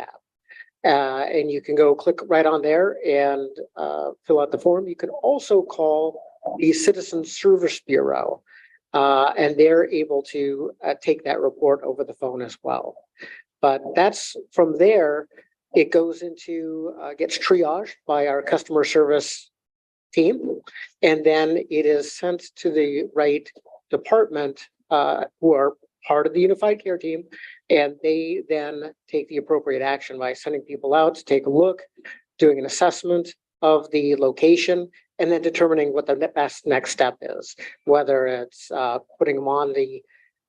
app. And you can go click right on there and fill out the form. You can also call the Citizen Service Bureau, and they're able to take that report over the phone as well. But that's from there, it goes into, gets triaged by our customer service team, and then it is sent to the right department who are part of the unified care team, and they then take the appropriate action by sending people out to take a look, doing an assessment of the location, and then determining what the best next step is, whether it's putting them on the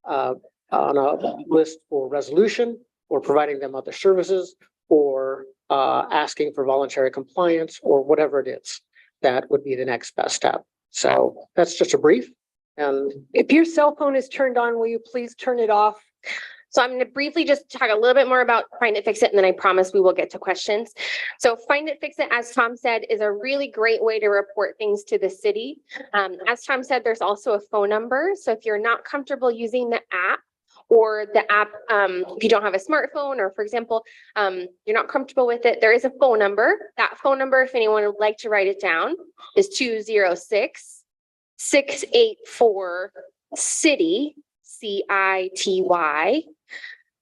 on a list for resolution, or providing them other services, or asking for voluntary compliance, or whatever it is. That would be the next best step. So that's just a brief. And if your cell phone is turned on, will you please turn it off? So I'm going to briefly just talk a little bit more about Find It, Fix It, and then I promise we will get to questions. So Find It, Fix It, as Tom said, is a really great way to report things to the city. As Tom said, there's also a phone number. So if you're not comfortable using the app, or the app, if you don't have a smartphone, or for example, you're not comfortable with it, there is a phone number. That phone number, if anyone would like to write it down, is 206-684-CITY, CITY.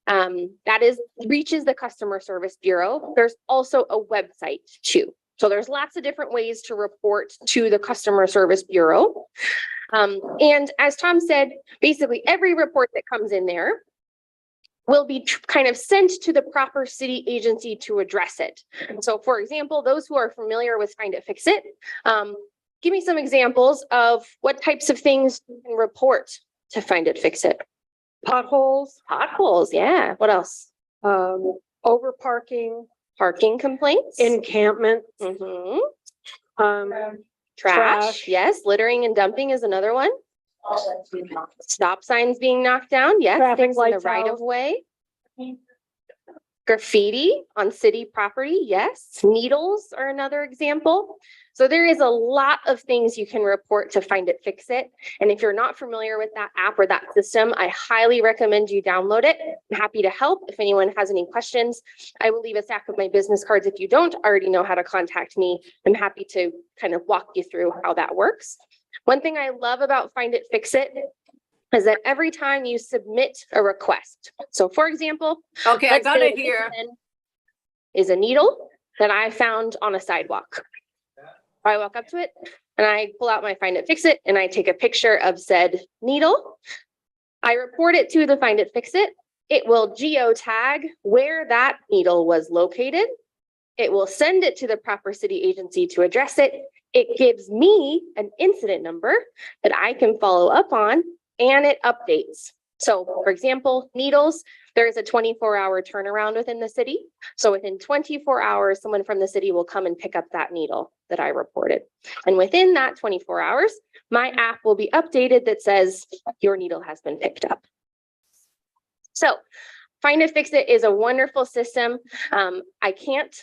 That reaches the Customer Service Bureau. There's also a website too. So there's lots of different ways to report to the Customer Service Bureau. And as Tom said, basically every report that comes in there will be kind of sent to the proper city agency to address it. So for example, those who are familiar with Find It, Fix It, give me some examples of what types of things you can report to Find It, Fix It. Potholes. Potholes, yeah. What else? Over parking. Parking complaints. Encampment. Trash, yes. Littering and dumping is another one. Stop signs being knocked down, yes. Traffic Things in the lights right out. of way. Graffiti on city property, yes. Needles are another example. So there is a lot of things you can report to Find It, Fix It. And if you're not familiar with that app or that system, I highly recommend you download it. I'm happy to help if anyone has any questions. I will leave a stack of my business cards. If you don't already know how to contact me, I'm happy to kind of walk you through how that works. One thing I love about Find It, Fix It is that every time you submit a request. So for example, okay, I got it here. Is a needle that I found on a sidewalk. I walk up to it and I pull out my Find It, Fix It, and I take a picture of said needle. I report it to the Find It, Fix It. It will geotag where that needle was located. It will send it to the proper city agency to address it. It gives me an incident number that I can follow up on, and it updates. So for example, needles, there is a 24-hour turnaround within the city. So within 24 hours, someone from the city will come and pick up that needle that I reported. And within that 24 hours, my app will be updated that says your needle has been picked up. So Find It, Fix It is a wonderful system. I can't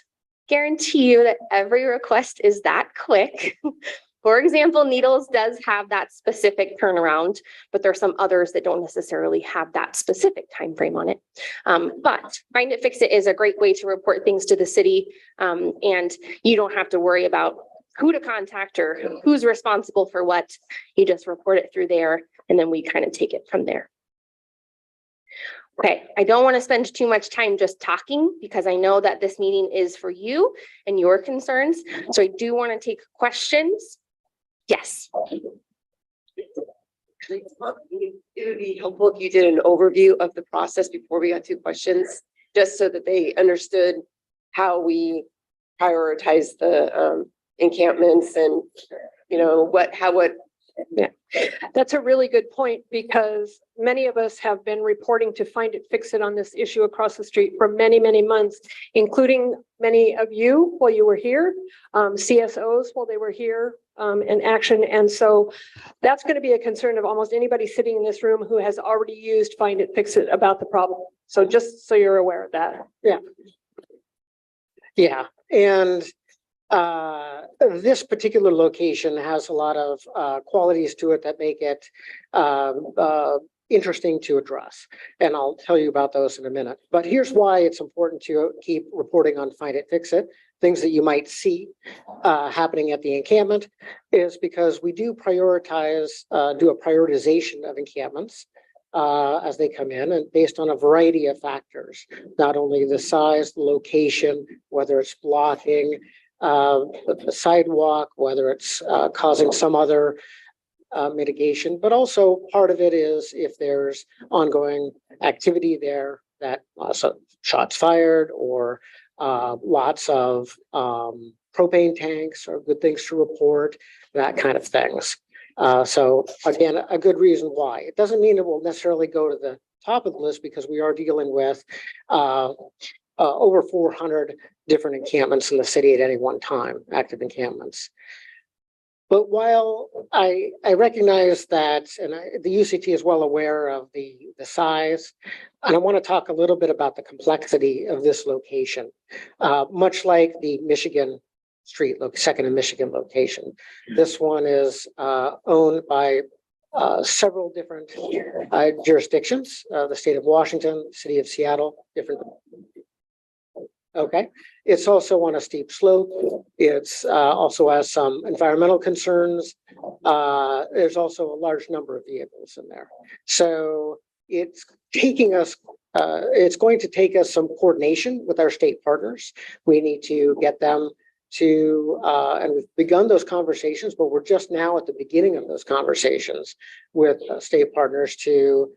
guarantee you that every request is that quick. For example, Needles does have that specific turnaround, but there are some others that don't necessarily have that specific time frame on it. But Find It, Fix It is a great way to report things to the city, and you don't have to worry about who to contact or who's responsible for what. You just report it through there, and then we kind of take it from there. Okay, I don't want to spend too much time just talking because I know that this meeting is for you and your concerns. So I do want to take questions. Yes. It would be helpful if you did an overview of the process before we got to questions, just so that they understood how we prioritize the encampments and, you know, Yeah, that's a really good point, because many of us have been reporting to Find It, Fix It on this issue across the street for many, many months, including many of you while you were here, CSOs while they were here in action. And so that's going to be a concern of almost anybody sitting in this room who has already used Find It, Fix It about the problem. So just so you're aware of that. Yeah. Yeah. And this particular location has a lot of qualities to it that make it interesting to address. And I'll tell you about those in a minute. But here's why it's important to keep reporting on Find It, Fix It. Things that you might see happening at the encampment is because we do prioritize, do a prioritization of encampments as they come in, and based on a variety of factors, not only the size, the location, whether it's blocking the sidewalk, whether it's causing some other mitigation, but also part of it is if there's ongoing activity there that so shots fired or lots of propane tanks are good things to report, that kind of things. So again, a good reason why. It doesn't mean it will necessarily go to the top of the list because we are dealing with over 400 different encampments in the city at any one time, active encampments. But while I recognize that, and the UCT is well aware of the size, and I want to talk a little bit about the complexity of this location, much like the Michigan Street, second in Michigan location. This one is owned by several different jurisdictions, the state of Washington, city of Seattle, different. Okay, it's also on a steep slope. It's also has some environmental concerns. There's also a large number of vehicles in there. So it's taking us, it's going to take us some coordination with our state partners. We need to get them to, and we've begun those conversations, but we're just now at the beginning of those conversations with state partners to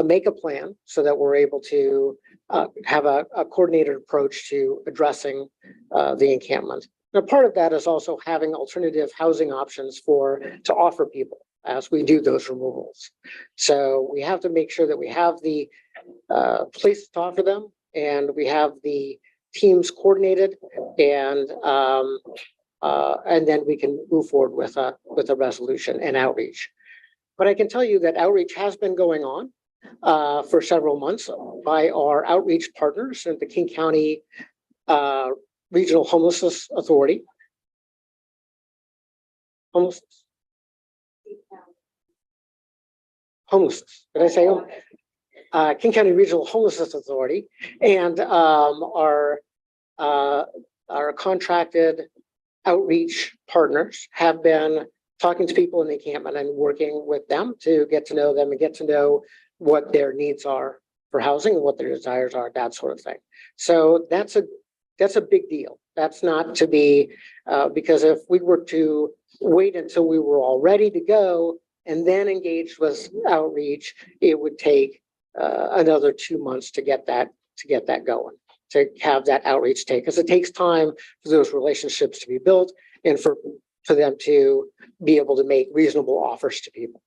make a plan so that we're able to have a coordinated approach to addressing the encampment. Now, part of that is also having alternative housing options to offer people as we do those removals. So we have to make sure that we have the places to offer them, and we have the teams coordinated, and then we can move forward with a resolution and outreach. But I can tell you that outreach has been going on for several months by our outreach partners at the King County Regional Homelessness Authority. Homelessness. Did I say? King County Regional Homelessness Authority, and our contracted outreach partners have been talking to people in the encampment and working with them to get to know them and get to know what their needs are for housing and what their desires are, that sort of thing. So that's a big deal. That's not to be, because if we were to wait until we were all ready to go and then engage with outreach, it would take another 2 months to get that going, to have that outreach take, because it takes time for those relationships to be built and for them to be able to make reasonable offers to people.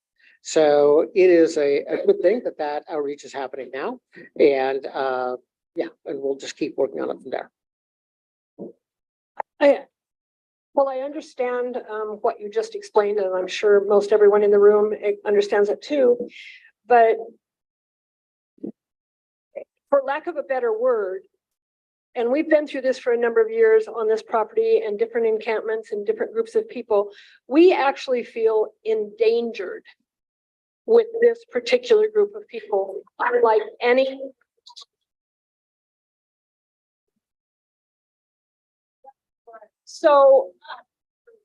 So it is a good thing that outreach is happening now, and yeah, and we'll just keep working on it from there. Well, I understand what you just explained, and I'm sure most everyone in the room understands it too, but for lack of a better word, and we've been through this for a number of years on this property and different encampments and different groups of people, we actually feel endangered with this particular group of people, unlike any. So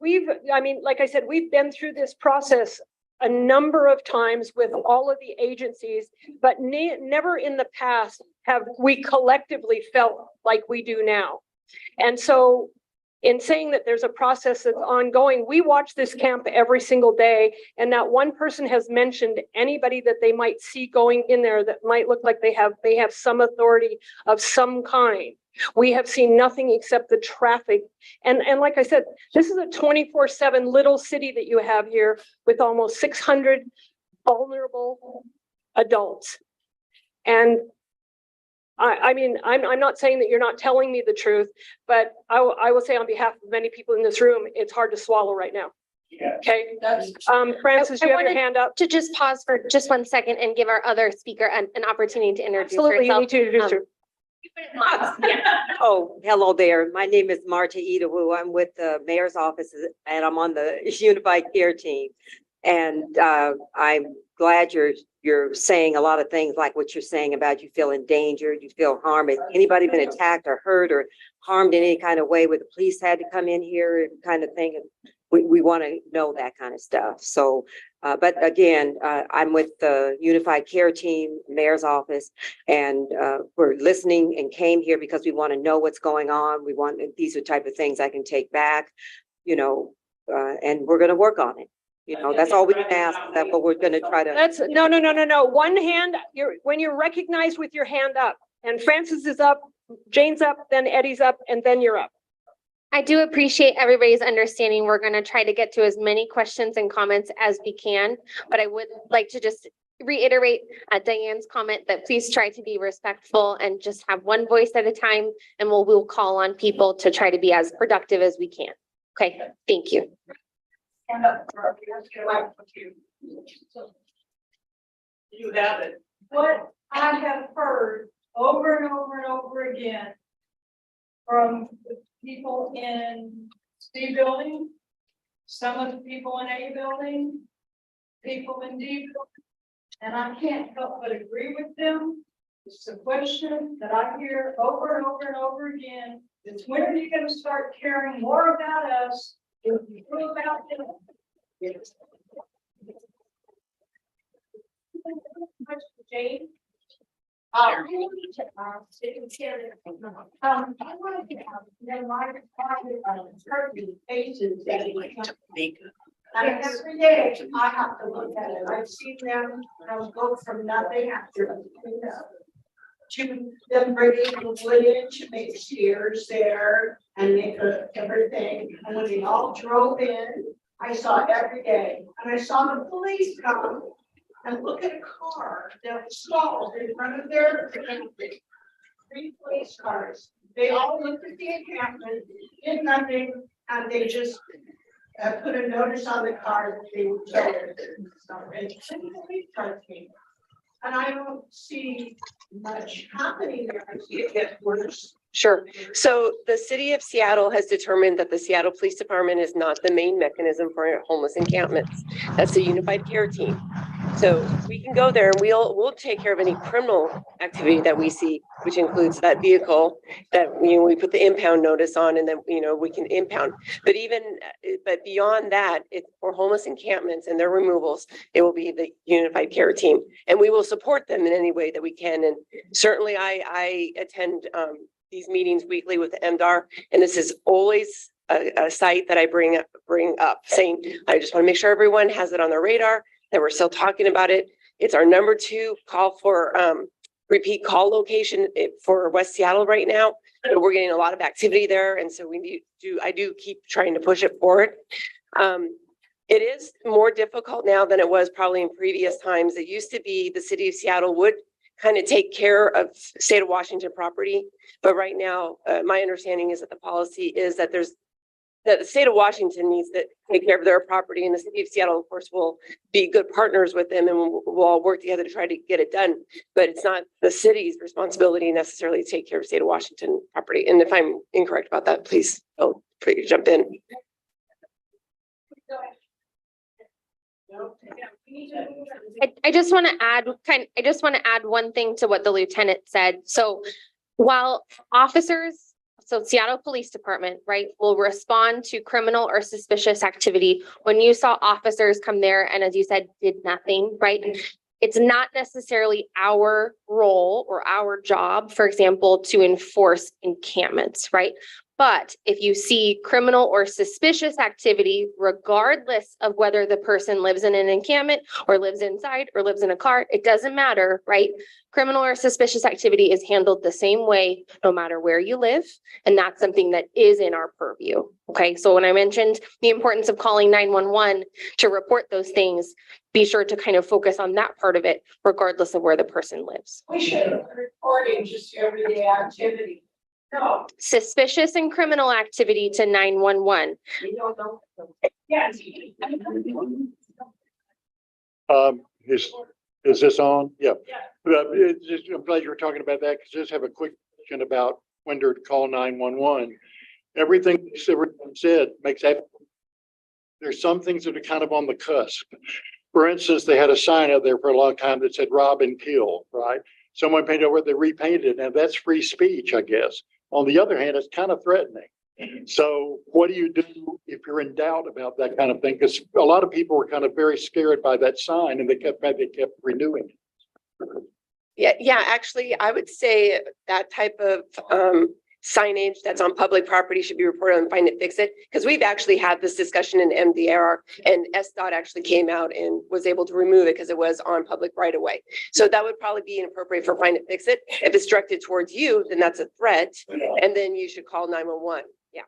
I mean, like I said, we've been through this process a number of times with all of the agencies, but never in the past have we collectively felt like we do now. And so in saying that there's a process that's ongoing, we watch this camp every single day, and not one person has mentioned anybody that they might see going in there that might look like they have some authority of some kind. We have seen nothing except the traffic. And like I said, this is a 24/7 little city that you have here with almost 600 vulnerable adults. And I mean, I'm not saying that you're not telling me the truth, but I will say on behalf of many people in this room, it's hard to swallow right now. Yeah. Okay. Francis, you have your hand up. To just pause for just 1 second and give our other speaker an opportunity to introduce Absolutely, herself. you need to introduce her. Oh, hello there. My name is Marta Idawu. I'm with the mayor's office and I'm on the Unified Care team. And I'm glad you're saying a lot of things like what you're saying about you feel endangered, you feel harmed. Has anybody been attacked or hurt or harmed in any kind of way where the police had to come in here kind of thing? We want to know that kind of stuff. So, but again, I'm with the Unified Care Team, Mayor's Office, and we're listening and came here because we want to know what's going on. We want, these are the type of things I can take back, you know, and we're going to work on it. You know, that's all we can ask, but we're going to try to. That's, no. One hand, when you're recognized with your hand up, and Francis is up, Jane's up, then Eddie's up, and then you're up. I do appreciate everybody's understanding. We're going to try to get to as many questions and comments as we can, but I would like to just reiterate Diane's comment that please try to be respectful and just have one voice at a time, and we'll call on people to try to be as productive as we can. Okay, thank you. You have it. What I have heard over and over and over again from the people in C building, some of the people in A building, people in D building, and I can't help but agree with them. It's a question that I hear over and over and over again. Is when are you going to start caring more about us than you do about them? Jane? I wanted to turkey faces. And every day I have to look at it. I've seen them, go from nothing after to them bringing the wood in to make steers there and make everything. And when they all drove in, I saw every day. And I saw the police come and look at a car that was stalled in front of their 3 police cars. They all looked at the encampment, did nothing, and they just put a notice on the car that they would tell her. And the police cars came. And I don't see much happening there. I see it get worse. Sure. So the city of Seattle has determined that the Seattle Police Department is not the main mechanism for homeless encampments. That's the Unified Care Team. So we can go there and we'll take care of any criminal activity that we see, which includes that vehicle that, you know, we put the impound notice on, and then, you know, we can impound. But beyond that, it's for homeless encampments and their removals, it will be the Unified Care Team, and we will support them in any way that we can. And certainly I attend these meetings weekly with the MDAR, and this is always a site that I bring up saying, I just want to make sure everyone has it on their radar, that we're still talking about it. It's our number 2 call for repeat call location for West Seattle right now. So we're getting a lot of activity there. And so I do keep trying to push it forward. It is more difficult now than it was probably in previous times. It used to be the city of Seattle would kind of take care of state of Washington property. But right now, my understanding is that the policy is that the state of Washington needs to take care of their property, and the city of Seattle, of course, will be good partners with them, and we'll all work together to try to get it done. But it's not the city's responsibility necessarily to take care of state of Washington property. And if I'm incorrect about that, please feel free to jump in. I just want to add one thing to what the lieutenant said. So while officers, so Seattle Police Department, right, will respond to criminal or suspicious activity. When you saw officers come there and, as you said, did nothing, right? It's not necessarily our role or our job, for example, to enforce encampments, right? But if you see criminal or suspicious activity, regardless of whether the person lives in an encampment or lives inside or lives in a car, it doesn't matter, right? Criminal or suspicious activity is handled the same way, no matter where you live. And that's something that is in our purview. Okay, so when I mentioned the importance of calling 911 to report those things, be sure to kind of focus on that part of it, regardless of where the person lives. We should be reporting just everyday activity. No. Suspicious and criminal activity to 911. You don't know. Yes. Is this on? Yeah. Yeah. I'm glad you were talking about that, because I just have a quick question about when to call 911. Everything everyone said makes that there's some things that are kind of on the cusp. For instance, they had a sign out there for a long time that said rob and kill, right? Someone painted over, they repainted it, and that's free speech, I guess. On the other hand, it's kind of threatening. So what do you do if you're in doubt about that kind of thing? Because a lot of people were kind of very scared by that sign, and they kept renewing it. Yeah, actually, I would say that type of signage that's on public property should be reported on Find It, Fix It. Because we've actually had this discussion in MDR, and SDOT actually came out and was able to remove it because it was on public right of way. So that would probably be inappropriate for Find It, Fix It. If it's directed towards you, then that's a threat, and then you should call 911. Yeah.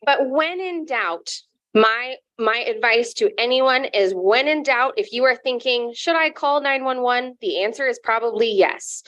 But when in doubt, my advice to anyone is when in doubt, if you are thinking, should I call 911? The answer is probably yes.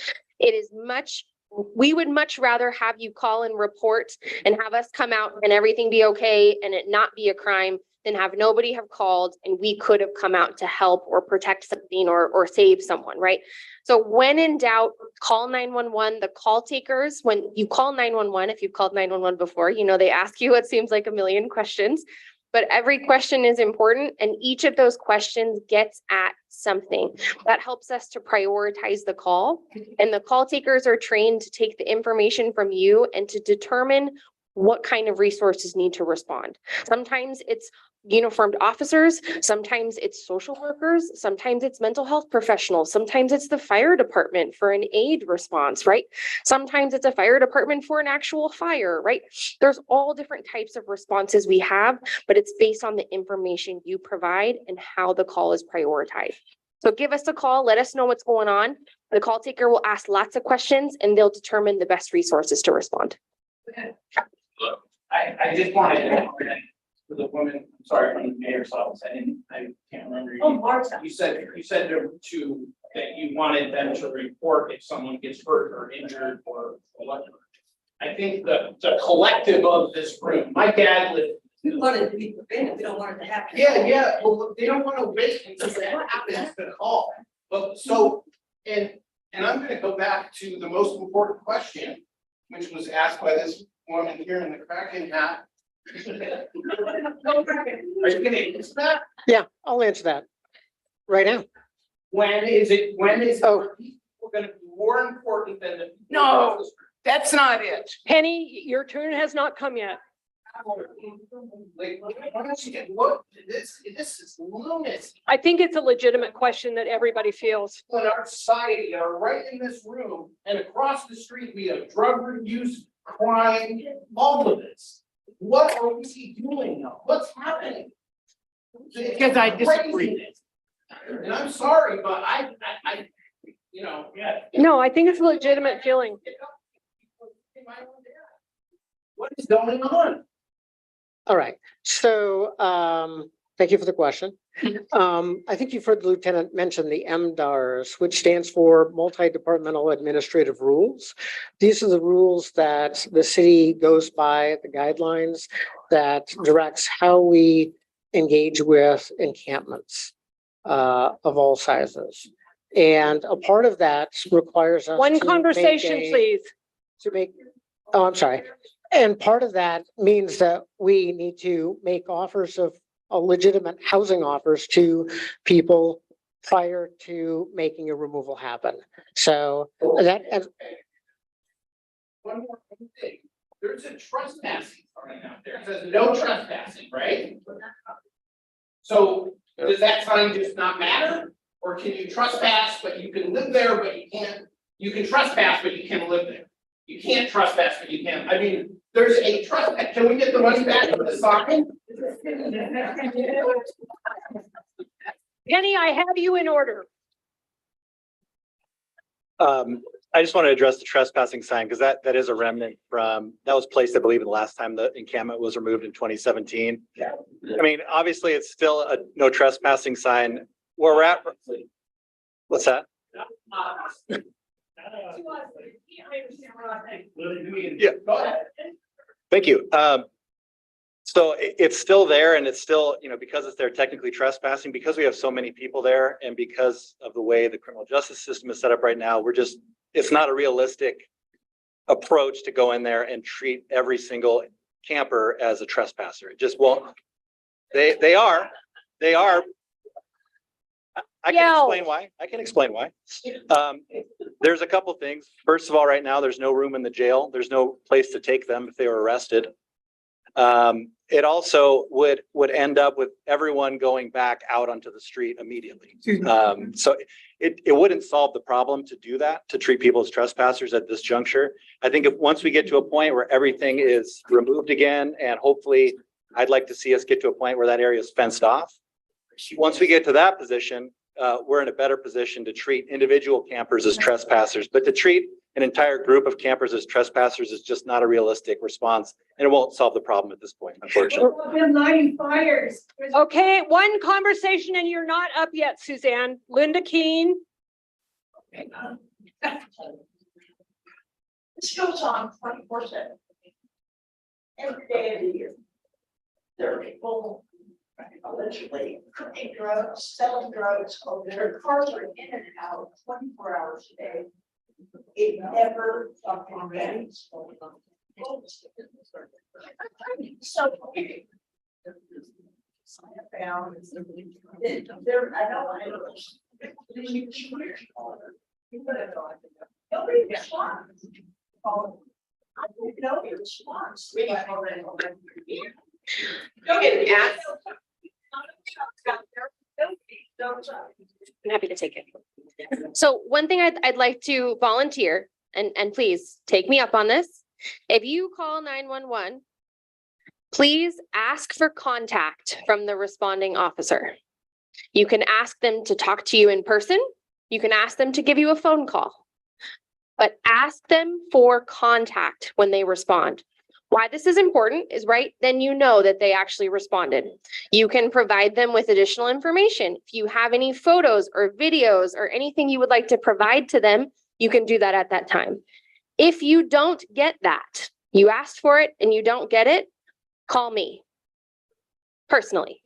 We would much rather have you call and report and have us come out and everything be okay and it not be a crime than have nobody have called and we could have come out to help or protect something or save someone, right? So when in doubt, call 911. The call takers, when you call 911, if you've called 911 before, you know, they ask you, it seems like a million questions, but every question is important and each of those questions gets at something. That helps us to prioritize the call, and the call takers are trained to take the information from you and to determine what kind of resources need to respond. Sometimes it's uniformed officers, sometimes it's social workers, sometimes it's mental health professionals, sometimes it's the fire department for an aid response, right? Sometimes it's a fire department for an actual fire, right? There's all different types of responses we have, but it's based on the information you provide and how the call is prioritized. So give us a call, let us know what's going on. The call taker will ask lots of questions and they'll determine the best resources to respond. Look, I just wanted to know for the woman, I'm sorry, from the mayor's office, I can't remember. Marta. You said there were two that you wanted them to report if someone gets hurt or injured or whatever. I think the collective of this room, my dad lived. We want it to be prevented, we don't want it to happen. Yeah, well, they don't want to wait until that happens to call. But so, and I'm gonna go back to the most important question, which was asked by this woman here in the Kraken hat. Are you gonna answer that? Yeah, I'll answer that right now. When is people gonna be more important than the? No. That's not it. Penny, your turn has not come yet. Like, what, this is lunacy. I think it's a legitimate question that everybody feels. In our society are right in this room and across the street, we have drug abuse, crime, all of this. What are we doing now? What's happening? Because I disagree. And I'm sorry, but I, you know, yeah. No, I think it's a legitimate feeling. What is going on? All right, so thank you for the question. I think you've heard the lieutenant mention the MDARS, which stands for Multi-Departmental Administrative Rules. These are the rules that the city goes by, the guidelines that directs how we engage with encampments of all sizes. And a part of that requires us One to conversation, please. I'm sorry. And part of that means that we need to make offers of legitimate housing offers to people prior to making a removal happen. So that. One more thing. There's a trespassing sign out there. It says no trespassing, right? So does that sign just not matter? Or can you trespass, but you can live there, but you can't, you can trespass, but you can't live there? You can't trespass, but you can't. I mean, there's a trespass. Can we get the money back for the sign? Penny, I have you in order. I just want to address the trespassing sign because that is a remnant from, that was placed, I believe, the last time the encampment was removed in 2017. Yeah. I mean, obviously it's still a no trespassing sign where we're at. What's that? Yeah. Thank you. So it's still there and it's still, you know, because it's there technically trespassing, because we have so many people there and because of the way the criminal justice system is set up right now, it's not a realistic approach to go in there and treat every single camper as a trespasser. It just won't. They are. I can explain why. I can explain why. There's a couple things. First of all, right now, there's no room in the jail. There's no place to take them if they were arrested. It also would end up with everyone going back out onto the street immediately. So it wouldn't solve the problem to do that, to treat people as trespassers at this juncture. I think if once we get to a point where everything is removed again, and hopefully I'd like to see us get to a point where that area is fenced off. Once we get to that position, we're in a better position to treat individual campers as trespassers, but to treat an entire group of campers as trespassers is just not a realistic response, and it won't solve the problem at this point, unfortunately. Okay, one conversation and you're not up yet, Suzanne. Linda Keene. This goes on 24/7. Every day of the year. There are people allegedly cooking drugs, selling drugs, or their cars are in and out 24 hours a day. It never fucking ends. So. I found there, I know. Nobody responds. I don't know your response. Don't get asked. I'm happy to take it. So one thing I'd like to volunteer, and please take me up on this. If you call 911, please ask for contact from the responding officer. You can ask them to talk to you in person. You can ask them to give you a phone call. But ask them for contact when they respond. Why this is important is then you know that they actually responded. You can provide them with additional information. If you have any photos or videos or anything you would like to provide to them, you can do that at that time. If you don't get that, you asked for it and you don't get it, call me personally.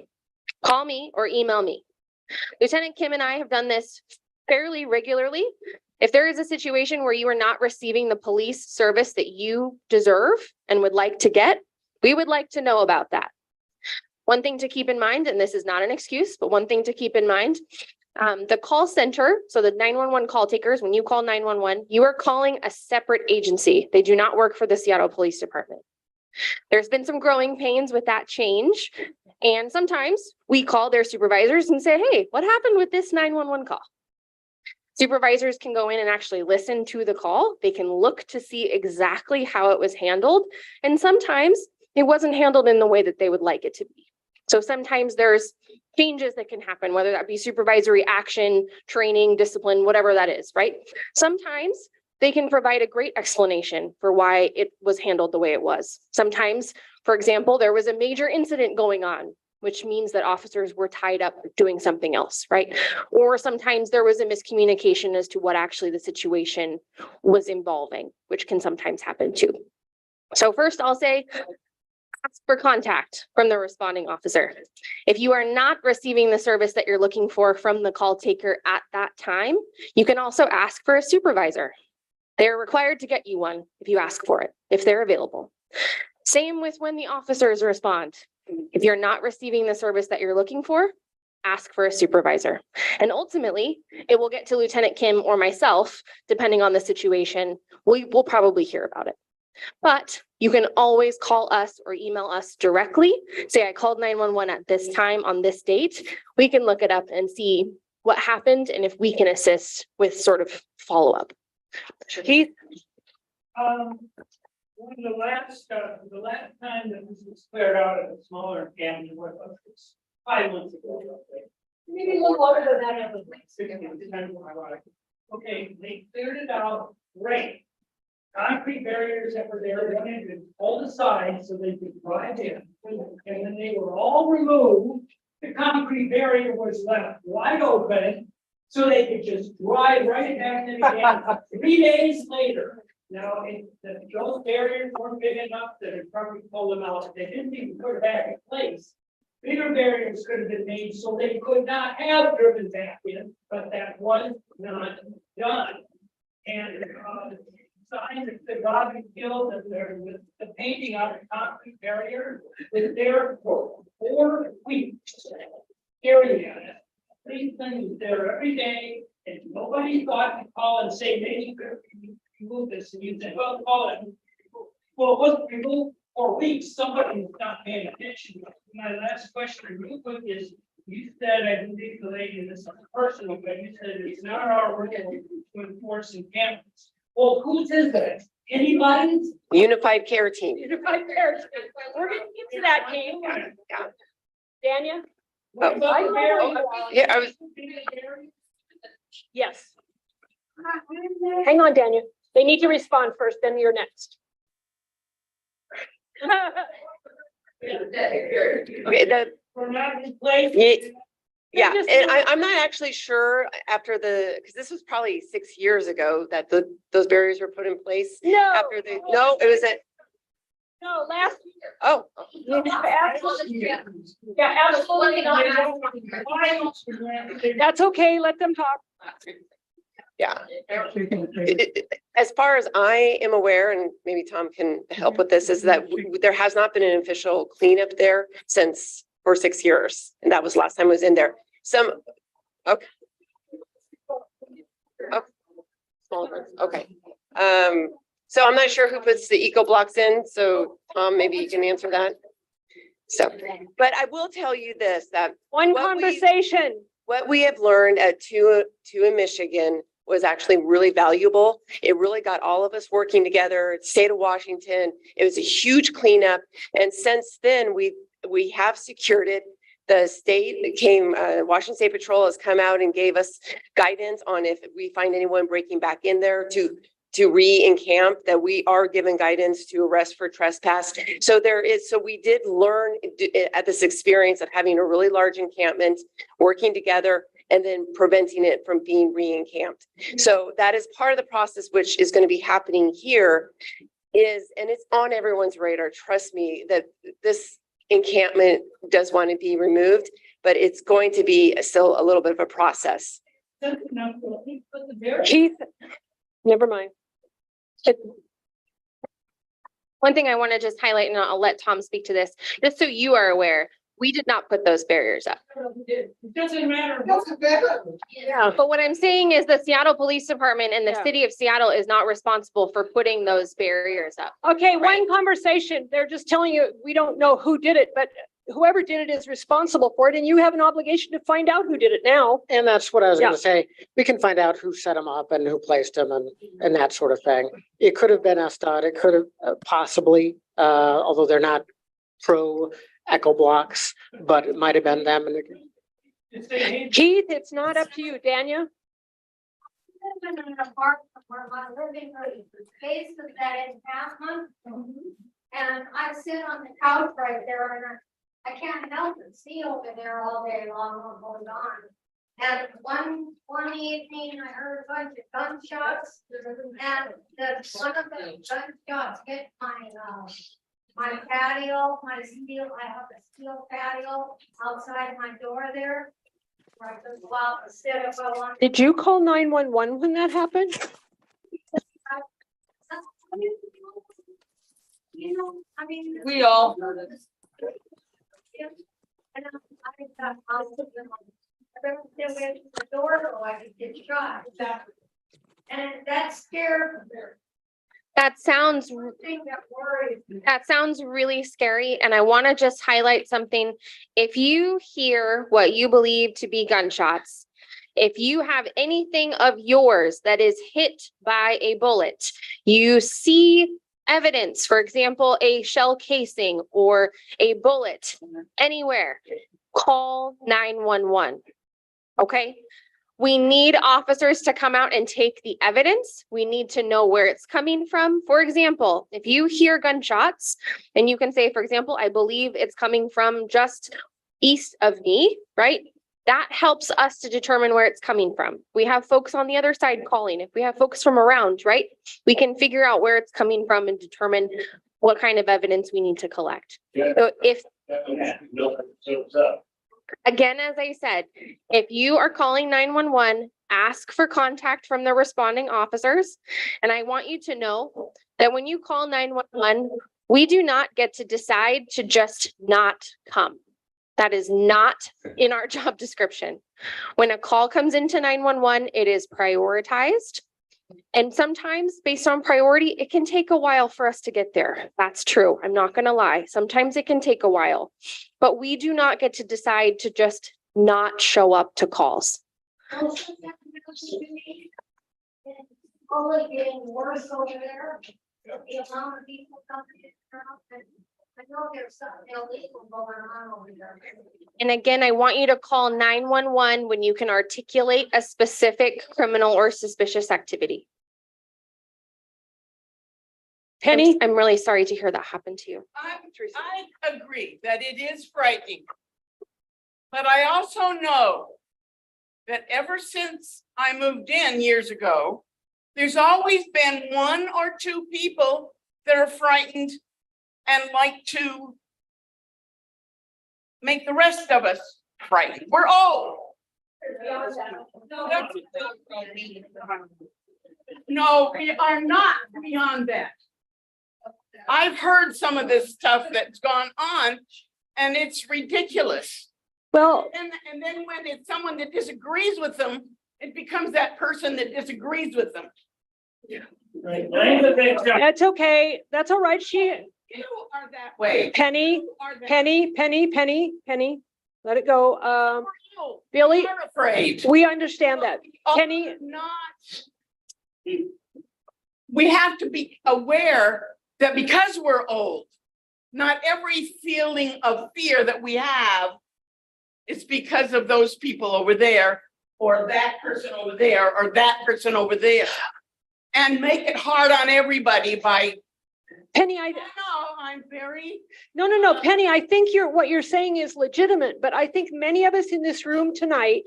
Call me or email me. Lieutenant Kim and I have done this fairly regularly. If there is a situation where you are not receiving the police service that you deserve and would like to get, we would like to know about that. One thing to keep in mind, and this is not an excuse, but one thing to keep in mind, the call center, so the 911 call takers, when you call 911, you are calling a separate agency. They do not work for the Seattle Police Department. There's been some growing pains with that change. And sometimes we call their supervisors and say, hey, what happened with this 911 call? Supervisors can go in and actually listen to the call. They can look to see exactly how it was handled. And sometimes it wasn't handled in the way that they would like it to be. So sometimes there's changes that can happen, whether that be supervisory action, training, discipline, whatever that is, right? Sometimes they can provide a great explanation for why it was handled the way it was. Sometimes, for example, there was a major incident going on, which means that officers were tied up doing something else, right? Or sometimes there was a miscommunication as to what actually the situation was involving, which can sometimes happen too. So first I'll say, ask for contact from the responding officer. If you are not receiving the service that you're looking for from the call taker at that time, you can also ask for a supervisor. They're required to get you one if you ask for it, if they're available. Same with when the officers respond. If you're not receiving the service that you're looking for, ask for a supervisor. And ultimately, it will get to Lieutenant Kim or myself, depending on the situation. We'll probably hear about it. But you can always call us or email us directly. Say, I called 911 at this time on this date. We can look it up and see what happened and if we can assist with sort of follow-up. Keith? The last time that this was cleared out at a smaller encampment, what was this? 5 months ago. Maybe a little longer than that. Okay, they cleared it out, great. Concrete barriers that were there, went in and pulled aside so they could drive in. And then they were all removed. The concrete barrier was left wide open so they could just drive right back in again 3 days later. Now, those barriers weren't big enough that it probably pulled them out. They didn't even put it back in place. Bigger barriers could have been made so they could not have driven back in, but that was not done. And sign that said Robin Hill, that there was the painting on a concrete barrier was there for 4 weeks. Area, these things there every day, and nobody thought to call and say, maybe you could remove this, and you said, well, call it. Well, it wasn't removed for weeks, somebody was not paying attention. My last question real quick is, you said, I believe the lady, this is personal, but you said it's not our role to enforce encampments. Well, whose is it? Anybody's? Unified Care Team. Unified Care. We're gonna get to that, Kate. Yeah. Dania? Oh. I know where you are. Yeah, I was, Yes. Hang on, Dania. They need to respond first, then you're next. okay, We're not in place. yeah, just- and I'm not actually sure after because this was probably 6 years ago that those barriers were put in place. No, After no, it was no, last year. oh, Absolutely. Yeah, absolutely not. That's okay, let them talk. yeah. As far as I am aware, and maybe Tom can help with this, is that there has not been an official cleanup there for 6 years. And that was last time I was in there. Okay. Oh, small ones, okay. So I'm not sure who puts the eco blocks in. So Tom, maybe you can answer that. So, but I will tell you this, that One What we- conversation. what we have learned at two in Michigan was actually really valuable. It really got all of us working together. State of Washington, it was a huge cleanup. And since then, we have secured it. The state Washington State Patrol has come out and gave us guidance on if we find anyone breaking back in there to re-encamp, that we are given guidance to arrest for trespass. So we did learn at this experience of having a really large encampment, working together, and then preventing it from being re-encamped. So that is part of the process, which is going to be happening here and it's on everyone's radar. Trust me that this encampment does want to be removed, but it's going to be still a little bit of a process. Keith, never mind. One thing I want to just highlight, and I'll let Tom speak to this, just so you are aware, we did not put those barriers up. It doesn't matter. Yeah. But what I'm saying is the Seattle Police Department and the Yeah. city of Seattle is not responsible for putting those barriers up. Okay, Right. one conversation. They're just telling you, we don't know who did it, but whoever did it is responsible for it, and you have an obligation to find out who did it now. And that's what I was Yeah. gonna say. We can find out who set them up and who placed them and that sort of thing. It could have been SDOT. It could have possibly, although they're not pro echo blocks, but it might have been them. And Keith, it's not up to you, Dania. In an apartment where my living room faces that encampment. And I sit on the couch right there and I can't help but see over there all day long what goes on. And one evening I heard a bunch of gunshots and one of the gunshots hit my patio, I have a steel patio outside my door there. Where I could go out and sit if I wanted. Did you call 911 when that happened? You know, I mean. We all. And I the door, or I could get shot. And that scared me. That sounds The thing that worries me. That sounds really scary, and I want to just highlight something. If you hear what you believe to be gunshots, if you have anything of yours that is hit by a bullet, you see evidence, for example, a shell casing or a bullet anywhere, call 911. Okay? We need officers to come out and take the evidence. We need to know where it's coming from. For example, if you hear gunshots and you can say, for example, I believe it's coming from just east of me, right? That helps us to determine where it's coming from. We have folks on the other side calling. If we have folks from around, right? We can figure out where it's coming from and determine what kind of evidence we need to collect. So if Again, as I said, if you are calling 911, ask for contact from the responding officers. And I want you to know that when you call 911, we do not get to decide to just not come. That is not in our job description. When a call comes into 911, it is prioritized. And sometimes based on priority, it can take a while for us to get there. That's true. I'm not going to lie. Sometimes it can take a while, but we do not get to decide to just not show up to calls. Only getting worse over there. The amount of people coming in and out. I know there's something illegal going on over there. And again, I want you to call 911 when you can articulate a specific criminal or suspicious activity. Penny? I'm really sorry to hear that happen to you. I agree that it is frightening. But I also know that ever since I moved in years ago, there's always been one or two people that are frightened and like to make the rest of us frightened. We're old. No, we are not beyond that. I've heard some of this stuff that's gone on and it's ridiculous. Well, And then when it's someone that disagrees with them, it becomes that person that disagrees with them. Right, blame the victim. that's okay. That's all right. You are that way. Penny, You are that way. Penny, let it go. No, Billy, you're afraid. we understand that. Penny, Not. We have to be aware that because we're old, not every feeling of fear that we have is because of those people over there, or that person over there, or that person over there. And make it hard on everybody by, Penny, no, I'm very. no, Penny, I think what you're saying is legitimate, but I think many of us in this room tonight,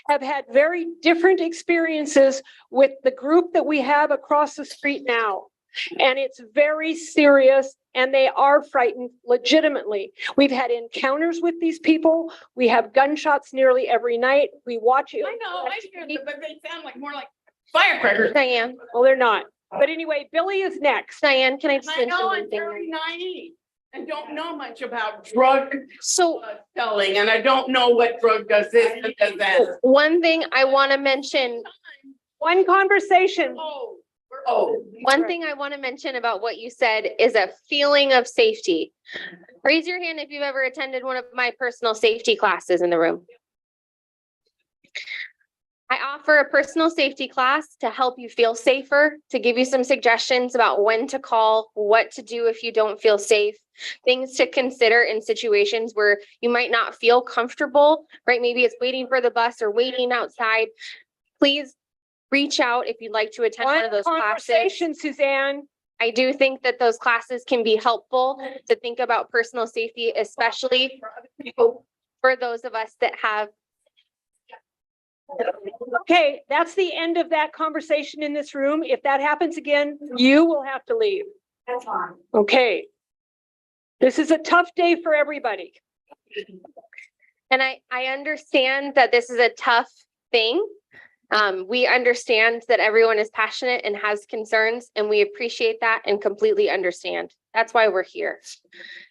have had very different experiences with the group that we have across the street now. And it's very serious and they are frightened legitimately. We've had encounters with these people. We have gunshots nearly every night. We watch it. I know, I hear them, but they sound like more like firecrackers. Diane, Well, they're not. But anyway, Billy is next. Diane, can I just I mention know one I'm thing? very naive and don't know much about drug So selling, and I don't know what drug does this and does that. one thing I want to mention, One conversation. Oh, we're old. one thing I want to mention about what you said is a feeling of safety. Raise your hand if you've ever attended one of my personal safety classes in the room. I offer a personal safety class to help you feel safer, to give you some suggestions about when to call, what to do if you don't feel safe, things to consider in situations where you might not feel comfortable, right? Maybe it's waiting for the bus or waiting outside. Please reach out if you'd like to attend one of those classes. Conversation, Suzanne. I do think that those classes can be helpful to think about personal safety, especially for those of us that have. Okay, that's the end of that conversation in this room. If that happens again, you will have to leave. That's fine. Okay. This is a tough day for everybody. And I understand that this is a tough thing. We understand that everyone is passionate and has concerns, and we appreciate that and completely understand. That's why we're here.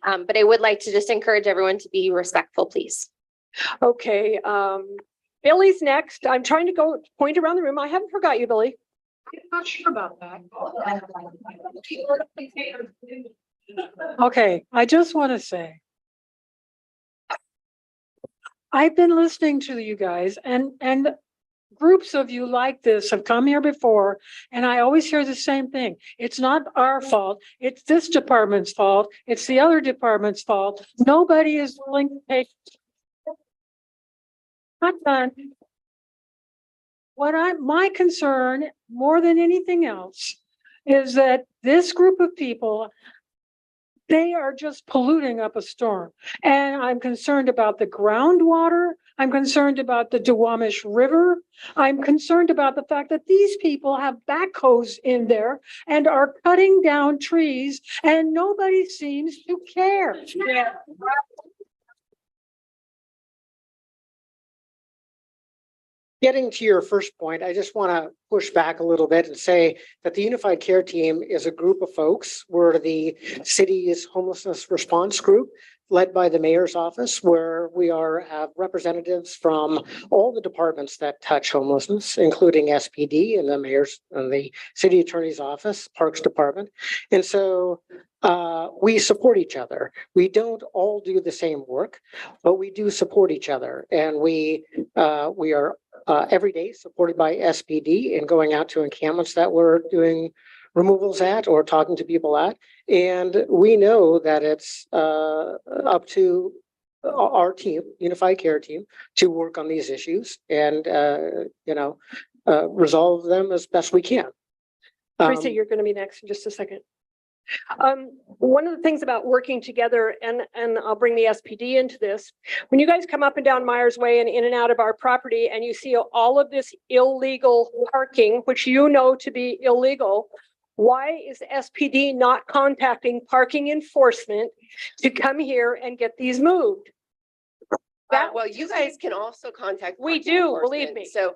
But I would like to just encourage everyone to be respectful, please. Okay, Billy's next. I'm trying to point around the room. I haven't forgot you, Billy. I'm not sure about that. Okay, I just want to say, I've been listening to you guys and groups of you like this have come here before, and I always hear the same thing. It's not our fault. It's this department's fault. It's the other department's fault. Nobody is willing to take. Not done. My concern more than anything else is that this group of people, they are just polluting up a storm. And I'm concerned about the groundwater. I'm concerned about the Duwamish River. I'm concerned about the fact that these people have backhoes in there and are cutting down trees and nobody seems to care. Getting to your first point, I just want to push back a little bit and say that the Unified Care Team is a group of folks. We're the city's homelessness response group led by the mayor's office, where we have representatives from all the departments that touch homelessness, including SPD and the mayor's and the city attorney's office, Parks Department. And so we support each other. We don't all do the same work, but we do support each other. And we are every day supported by SPD and going out to encampments that we're doing removals at or talking to people at. And we know that it's up to our team, Unified Care Team, to work on these issues and, resolve them as best we can. Teresa, you're going to be next in just a second. One of the things about working together, and I'll bring the SPD into this, when you guys come up and down Myers Way and in and out of our property and you see all of this illegal parking, which you know to be illegal, why is SPD not contacting parking enforcement to come here and get these moved? Well, you guys can also contact. We parking do, believe enforcement.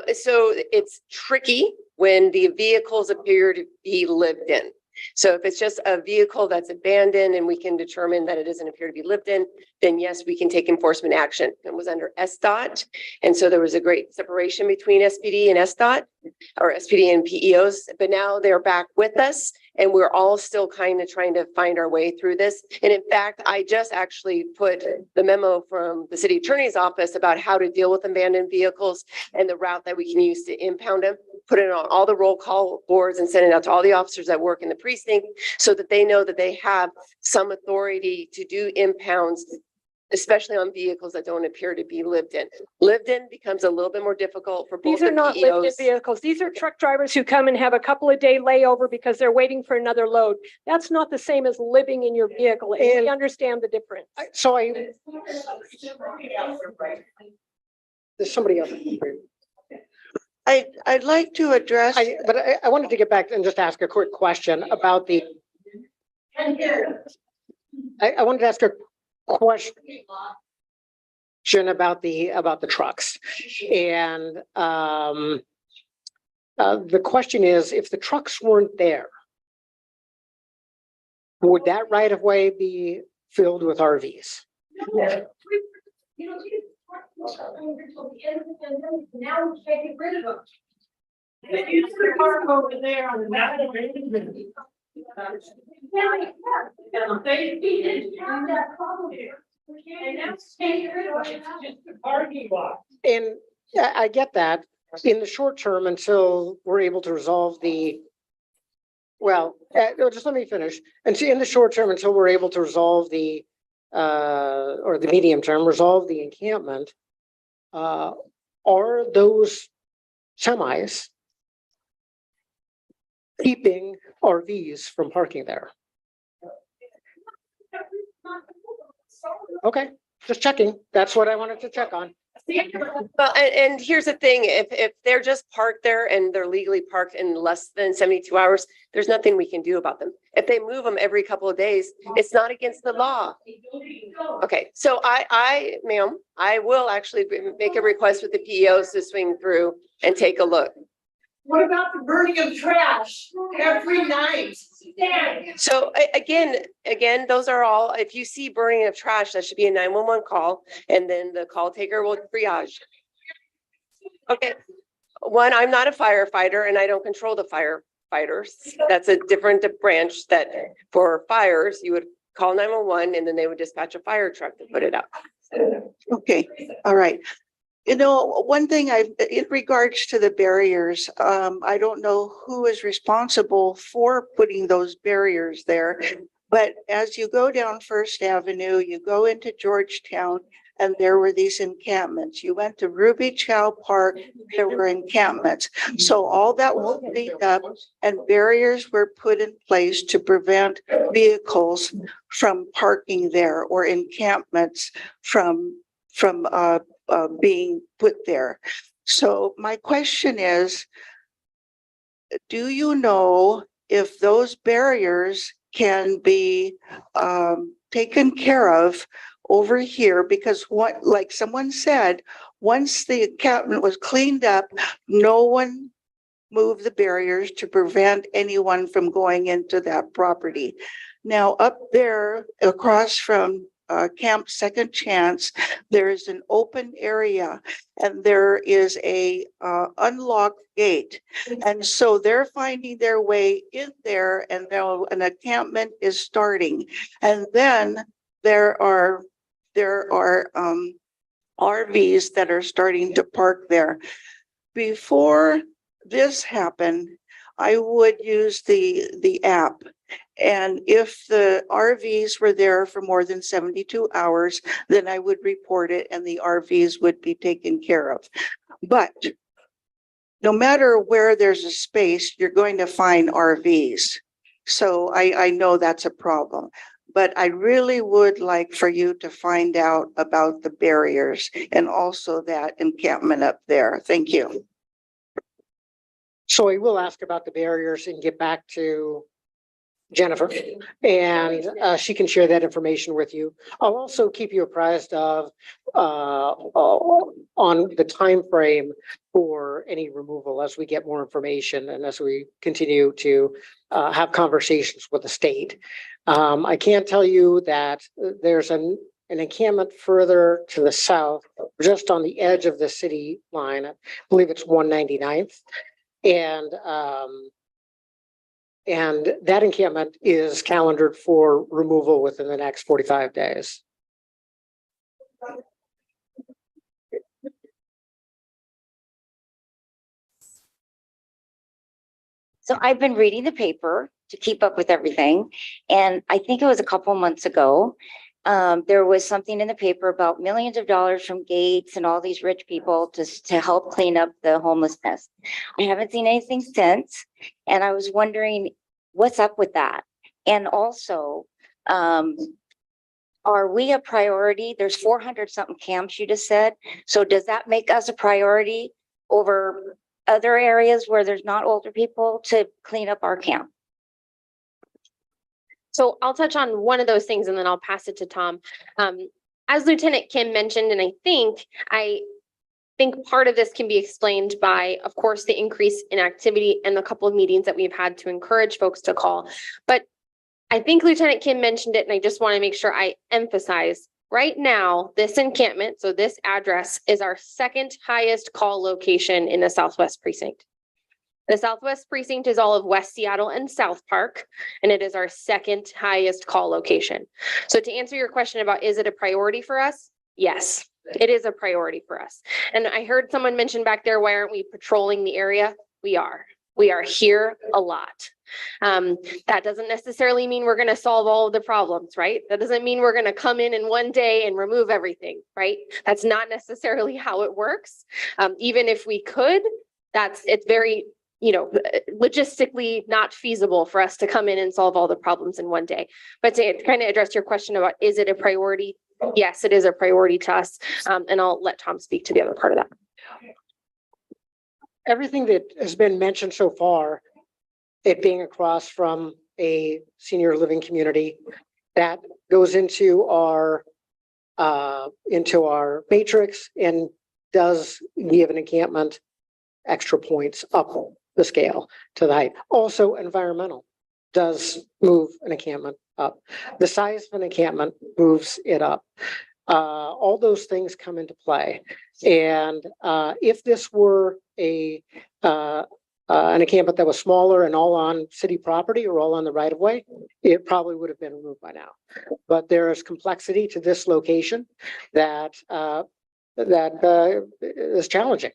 me. So it's tricky when the vehicles appear to be lived in. So if it's just a vehicle that's abandoned and we can determine that it doesn't appear to be lived in, then yes, we can take enforcement action. It was under SDOT. And so there was a great separation between SPD and SDOT, or SPD and PEOs, but now they're back with us and we're all still kind of trying to find our way through this. And in fact, I just actually put the memo from the city attorney's office about how to deal with abandoned vehicles and the route that we can use to impound them, put it on all the roll call boards and send it out to all the officers that work in the precinct so that they know that they have some authority to do impounds, especially on vehicles that don't appear to be lived in. Lived in becomes a little bit more difficult for both These are the not lived in PEOs. vehicles. These are truck drivers who come and have a couple of day layover because they're waiting for another load. That's not the same as living in your vehicle. And we understand the difference. There's somebody else. I'd like to address. I wanted to get back and just ask a quick question about the. I wanted to ask a question about the trucks, and the question is, if the trucks weren't there, would that right of way be filled with RVs? Now we can't get rid of them. They used to park over there on the back of it. They didn't have that problem here. And that's just a parking lot. And I get that in the short term until we're able to resolve the. Well, just let me finish. And see, in the short term, until we're able to resolve the, or the medium term, resolve the encampment, are those semis keeping RVs from parking there? Okay, just checking. That's what I wanted to check on. Well, and here's the thing, if they're just parked there and they're legally parked in less than 72 hours, there's nothing we can do about them. If they move them every couple of days, it's not against the law. Okay, so ma'am, I will actually make a request with the PEOs to swing through and take a look. What about the burning of trash every night? So again, those are all, if you see burning of trash, that should be a 911 call, and then the call taker will triage. Okay, one, I'm not a firefighter and I don't control the firefighters. That's a different branch that for fires, you would call 911 and then they would dispatch a fire truck to put it out. Okay, all right. You know, one thing in regards to the barriers, I don't know who is responsible for putting those barriers there. But as you go down First Avenue, you go into Georgetown, and there were these encampments. You went to Ruby Chow Park, there were encampments. So all that was cleaned up and barriers were put in place to prevent vehicles from parking there or encampments from being put there. So my question is, do you know if those barriers can be taken care of, over here, because what, like someone said, once the encampment was cleaned up, no one moved the barriers to prevent anyone from going into that property. Now, up there across from Camp Second Chance, there is an open area and there is a unlocked gate. And so they're finding their way in there, and now an encampment is starting. And then there are RVs that are starting to park there. Before this happened, I would use the app. And if the RVs were there for more than 72 hours, then I would report it and the RVs would be taken care of. But no matter where there's a space, you're going to find RVs. So I know that's a problem. But I really would like for you to find out about the barriers and also that encampment up there. Thank you. So I will ask about the barriers and get back to Jennifer, and she can share that information with you. I'll also keep you apprised of on the time frame for any removal as we get more information and as we continue to have conversations with the state. I can tell you that there's an encampment further to the south, just on the edge of the city line. I believe it's 199th. And that encampment is calendared for removal within the next 45 days. So I've been reading the paper to keep up with everything. And I think it was a couple months ago, there was something in the paper about millions of dollars from Gates and all these rich people to help clean up the homelessness. I haven't seen anything since. And I was wondering, what's up with that? And also, are we a priority? There's 400 something camps you just said. So does that make us a priority over other areas where there's not older people to clean up our camp? So I'll touch on one of those things and then I'll pass it to Tom. As Lieutenant Kim mentioned, and I think part of this can be explained by, of course, the increase in activity and the couple of meetings that we've had to encourage folks to call. But I think Lieutenant Kim mentioned it, and I just want to make sure I emphasize right now, this encampment, so this address is our second highest call location in the Southwest Precinct. The Southwest Precinct is all of West Seattle and South Park, and it is our second highest call location. So to answer your question about, is it a priority for us? Yes, it is a priority for us. And I heard someone mention back there, why aren't we patrolling the area? We are. We are here a lot. That doesn't necessarily mean we're going to solve all of the problems, right? That doesn't mean we're going to come in one day and remove everything, right? That's not necessarily how it works. Even if we could, it's very, logistically not feasible for us to come in and solve all the problems in one day. But to kind of address your question about, is it a priority? Yes, it is a priority to us. And I'll let Tom speak to the other part of that. Everything that has been mentioned so far, it being across from a senior living community, that goes into our matrix and does give an encampment extra points up the scale to the height. Also, environmental does move an encampment up. The size of an encampment moves it up. All those things come into play. And if this were an encampment that was smaller and all on city property or all on the right of way, it probably would have been removed by now. But there is complexity to this location that is challenging.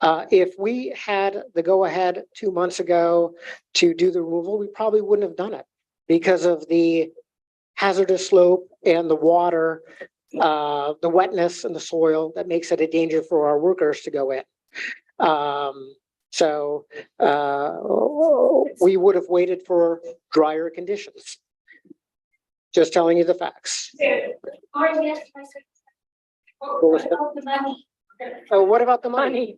If we had the go-ahead 2 months ago to do the removal, we probably wouldn't have done it because of the hazardous slope and the water, the wetness in the soil that makes it a danger for our workers to go in. So we would have waited for drier conditions. Just telling you the facts. So what about the money?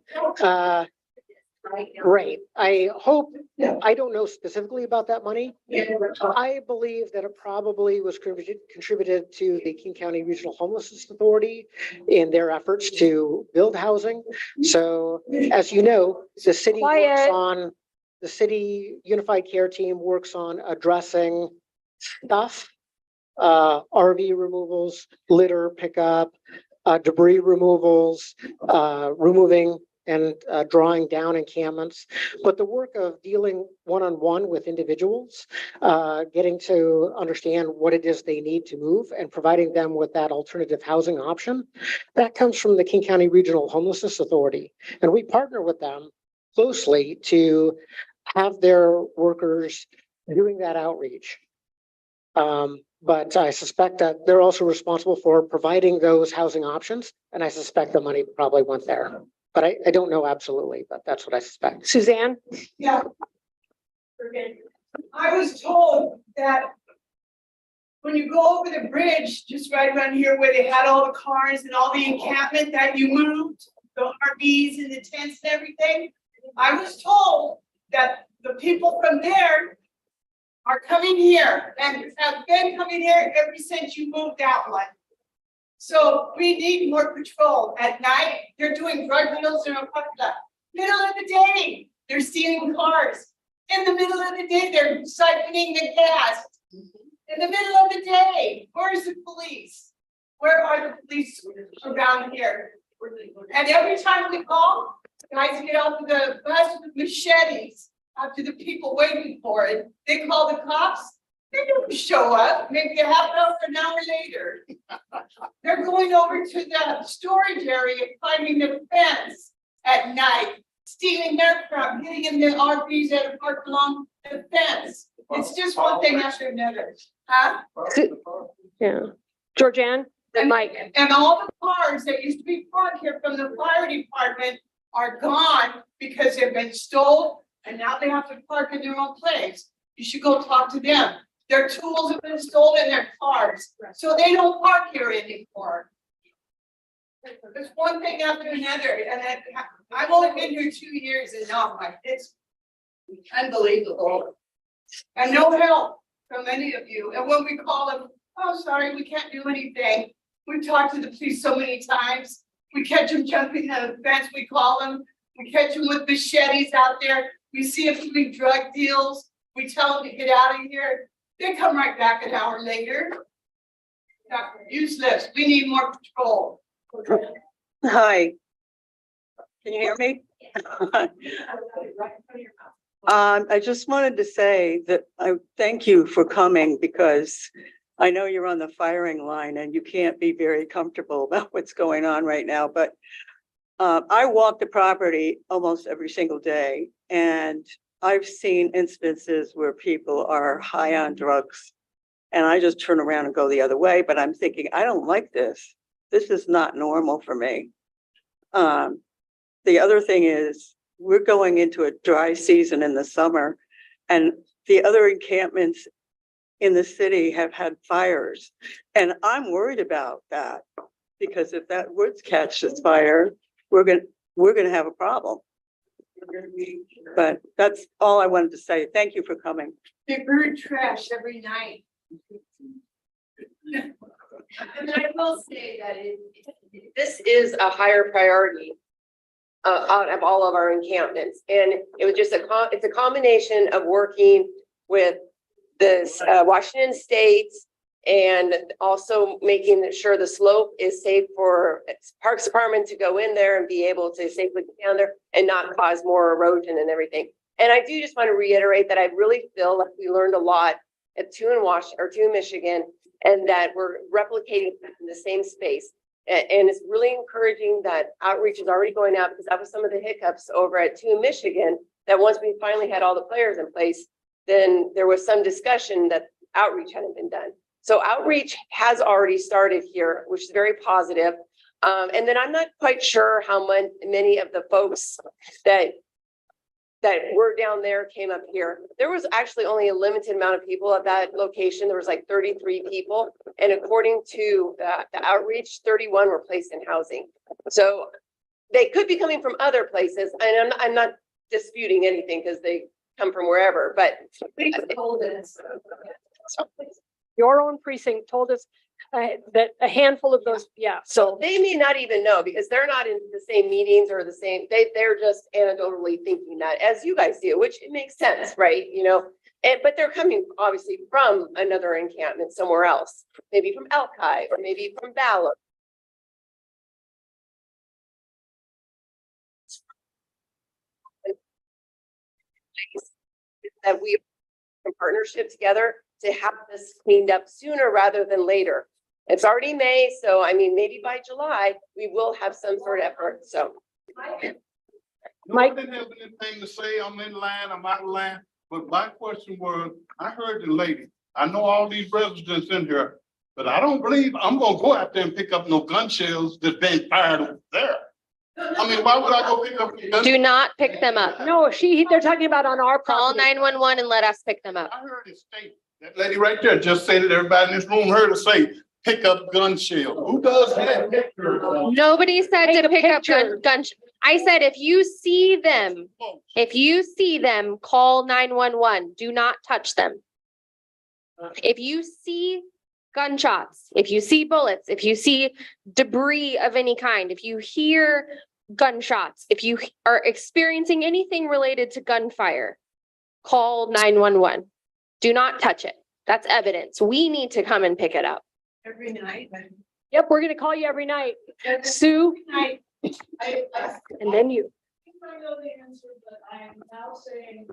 Right. I hope, I don't know specifically about that money. I believe that it probably was contributed to the King County Regional Homelessness Authority in their efforts to build housing. So as you know, the city works on, the city unified care team works on addressing stuff, RV removals, litter pickup, debris removals, removing and drawing down encampments. But the work of dealing one-on-one with individuals, getting to understand what it is they need to move and providing them with that alternative housing option, that comes from the King County Regional Homelessness Authority. And we partner with them closely to have their workers doing that outreach. But I suspect that they're also responsible for providing those housing options, and I suspect the money probably went there. But I don't know absolutely, but that's what I suspect. Suzanne? Yeah. I was told that when you go over the bridge, just right around here where they had all the cars and all the encampment that you moved, the RVs and the tents and everything, I was told that the people from there are coming here and have been coming here ever since you moved that one. So we need more patrol. At night, they're doing drug deals in a middle of the day. They're stealing cars. In the middle of the day, they're siphoning the gas. In the middle of the day, where's the police? Where are the police around here? And every time we call, guys get off of the bus with machetes after the people waiting for it. They call the cops. They don't show up, maybe a half hour, an hour later. They're going over to the storage area, climbing the fence at night, stealing their crap, getting in the RVs that are parked along the fence. It's just one thing after another. Huh? Yeah. Georgianne, And Mike. And all the cars that used to be parked here from the fire department are gone because they've been stolen, and now they have to park in their own place. You should go talk to them. Their tools have been stolen in their cars, so they don't park here anymore. There's one thing after another, and I've only been here 2 years, and now it's unbelievable. And no help from any of you. And when we call them, oh, sorry, we can't do anything. We've talked to the police so many times. We catch them jumping the fence, we call them. We catch them with machetes out there. We see them doing drug deals. We tell them to get out of here. They come right back an hour later. Useless. We need more patrol. Hi. Can you hear me? I just wanted to say that I thank you for coming, because I know you're on the firing line and you can't be very comfortable about what's going on right now, but I walk the property almost every single day, and I've seen instances where people are high on drugs, and I just turn around and go the other way, but I'm thinking, I don't like this. This is not normal for me. The other thing is, we're going into a dry season in the summer, and the other encampments in the city have had fires. And I'm worried about that, because if that woods catches fire, we're gonna have a problem. But that's all I wanted to say. Thank you for coming. They burn trash every night. And I will say that this is a higher priority out of all of our encampments. And it was just it's a combination of working with this Washington State, and also making sure the slope is safe for Parks Department to go in there and be able to safely get down there and not cause more erosion and everything. And I do just want to reiterate that I really feel like we learned a lot at two in Michigan, and that we're replicating in the same space. And it's really encouraging that outreach is already going out, because that was some of the hiccups over at 2 Michigan, that once we finally had all the players in place, then there was some discussion that outreach hadn't been done. So outreach has already started here, which is very positive. And then I'm not quite sure how many of the folks that were down there came up here. There was actually only a limited amount of people at that location. There was like 33 people. And according to the outreach, 31 were placed in housing. So they could be coming from other places. And I'm not disputing anything because they come from wherever, but Your own precinct told us that a handful of those, yeah. so they may not even know because they're not in the same meetings or the same, they're just anecdotally thinking that, as you guys do, which it makes sense, right? You know, and, but they're coming obviously from another encampment somewhere else, maybe from Elki or maybe from Ballard. That we in partnership together to have this cleaned up sooner rather than later. It's already May, so I mean, maybe by July, we will have some sort of effort, so. Mike? I didn't have anything to say, I'm in line, I'm out of line, but my question was, I heard the lady, I know all these residents in here, but I don't believe I'm gonna go out there and pick up no gun shells that's been fired over there. I mean, why would I go pick up? Do not pick them up. No, they're talking about on our Call property. 911 and let us pick them up. I heard it state, that lady right there just said that everybody in this room heard her say, pick up gun shell. Who does that? Nobody said Take to a pick up picture. gun. I said, if you see them, call 911. Do not touch them. If you see gunshots, if you see bullets, if you see debris of any kind, if you hear gunshots, if you are experiencing anything related to gunfire, call 911. Do not touch it. That's evidence. We need to come and pick it up. Every night. Yep, we're gonna call you every night. Sue, and then you. I know the answer, but I am now saying,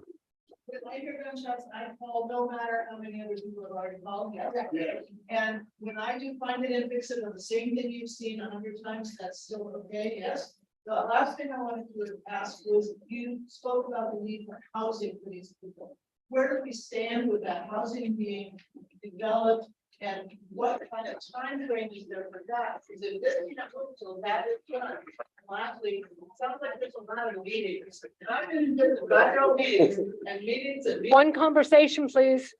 with I hear gunshots, I call no matter how many other people have already called me. And when I do find it and fix it, of the same thing you've seen 100 times, that's still okay, yes. The last thing I wanted to ask was, you spoke about the need for housing for these people. Where do we stand with that housing being developed? And what kind of time frame is there for that? Is it this until that is done? Lastly, it sounds like there's a lot of meetings. I've been in different federal meetings and meetings and meetings. One conversation, please.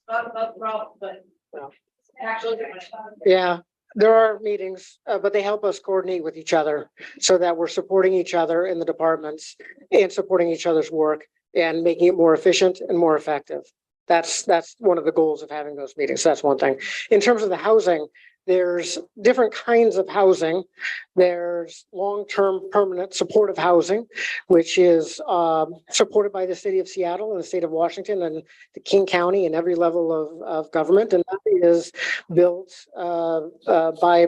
Not the problem, but actually. Yeah, there are meetings, but they help us coordinate with each other so that we're supporting each other in the departments and supporting each other's work and making it more efficient and more effective. That's one of the goals of having those meetings. That's one thing. In terms of the housing, there's different kinds of housing. There's long-term permanent supportive housing, which is supported by the city of Seattle and the state of Washington and the King County and every level of government. And that is built by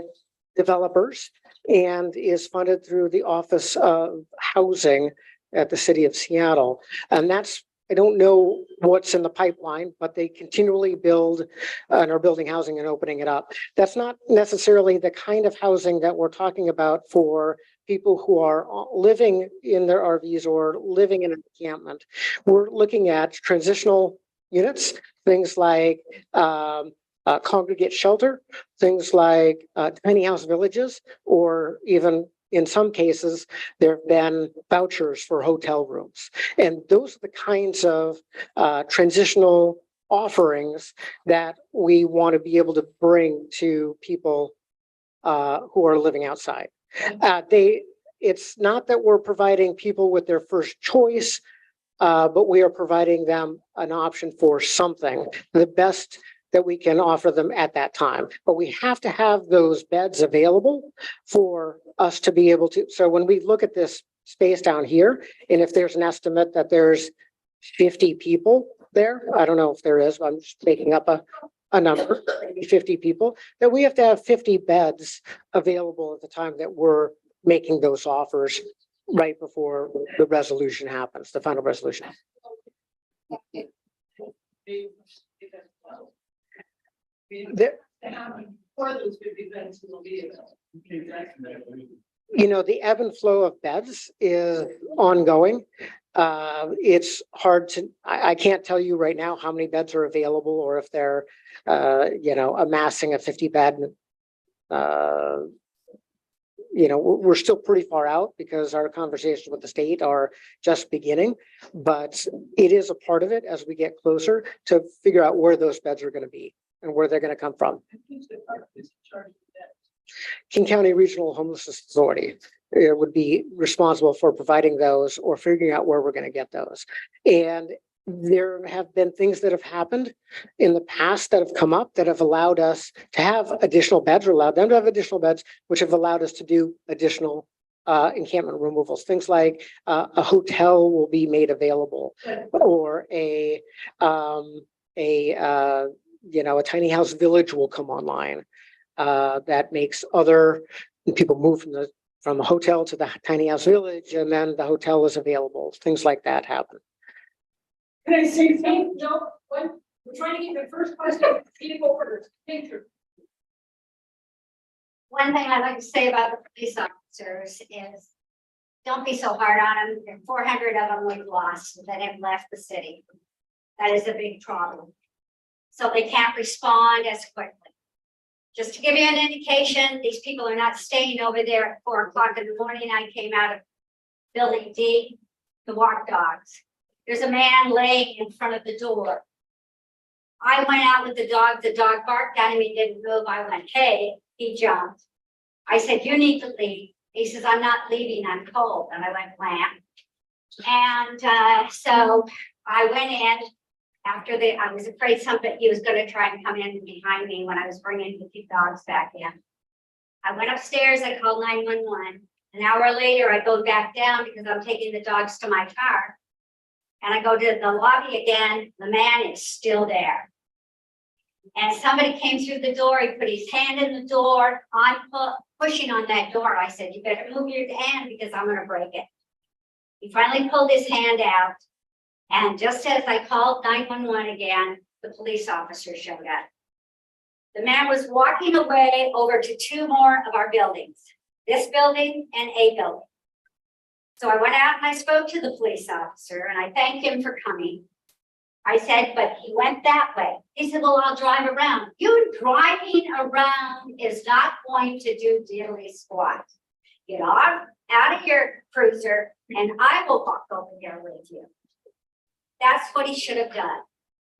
developers and is funded through the Office of Housing at the city of Seattle. And that's, I don't know what's in the pipeline, but they continually build and are building housing and opening it up. That's not necessarily the kind of housing that we're talking about for people who are living in their RVs or living in an encampment. We're looking at transitional units, things like congregate shelter, things like tiny house villages, or even in some cases, there have been vouchers for hotel rooms. And those are the kinds of transitional offerings that we want to be able to bring to people who are living outside. It's not that we're providing people with their first choice, but we are providing them an option for something, the best that we can offer them at that time. But we have to have those beds available for us to be able to. So when we look at this space down here, and if there's an estimate that there's 50 people there, I don't know if there is, I'm just making up a number, maybe 50 people, that we have to have 50 beds available at the time that we're making those offers right before the resolution happens, the final resolution. For those 50 beds will be available. You know, the ebb and flow of beds is ongoing. It's hard to, I can't tell you right now how many beds are available or if they're, amassing a 50 bed. We're still pretty far out because our conversations with the state are just beginning, but it is a part of it as we get closer to figure out where those beds are going to be and where they're going to come from. King County Regional Homelessness Authority would be responsible for providing those or figuring out where we're going to get those. And there have been things that have happened in the past that have come up that have allowed us to have additional beds, or allowed them to have additional beds, which have allowed us to do additional encampment removals. Things like a hotel will be made available, or a tiny house village will come online that makes other people move from the hotel to the tiny house village, and then the hotel is available. Things like that happen. Can I say something? No, we're trying to get the first question, people first. Thank you. One thing I'd like to say about the police officers is, don't be so hard on them. There are 400 of them we've lost that have left the city. That is a big problem. So they can't respond as quickly. Just to give you an indication, these people are not staying over there at 4 o'clock in the morning. I came out of building D to walk dogs. There's a man laying in front of the door. I went out with the dog barked at him, he didn't move. I went, hey, he jumped. I said, you need to leave. He says, I'm not leaving, I'm cold. And I went, lamp. And so I went in after I was afraid he was going to try and come in behind me when I was bringing the 2 dogs back in. I went upstairs, I called 911. An hour later, I go back down because I'm taking the dogs to my car. And I go to the lobby again, the man is still there. And somebody came through the door, he put his hand in the door, I'm pushing on that door. I said, you better move your hand because I'm gonna break it. He finally pulled his hand out. And just as I called 911 again, the police officer showed up. The man was walking away over to 2 more of our buildings, this building and a building. So I went out and I spoke to the police officer and I thanked him for coming. I said, but he went that way. He said, well, I'll drive around. You driving around is not going to do diddly squat. Get off out of your cruiser and I will walk over here with you. That's what he should have done.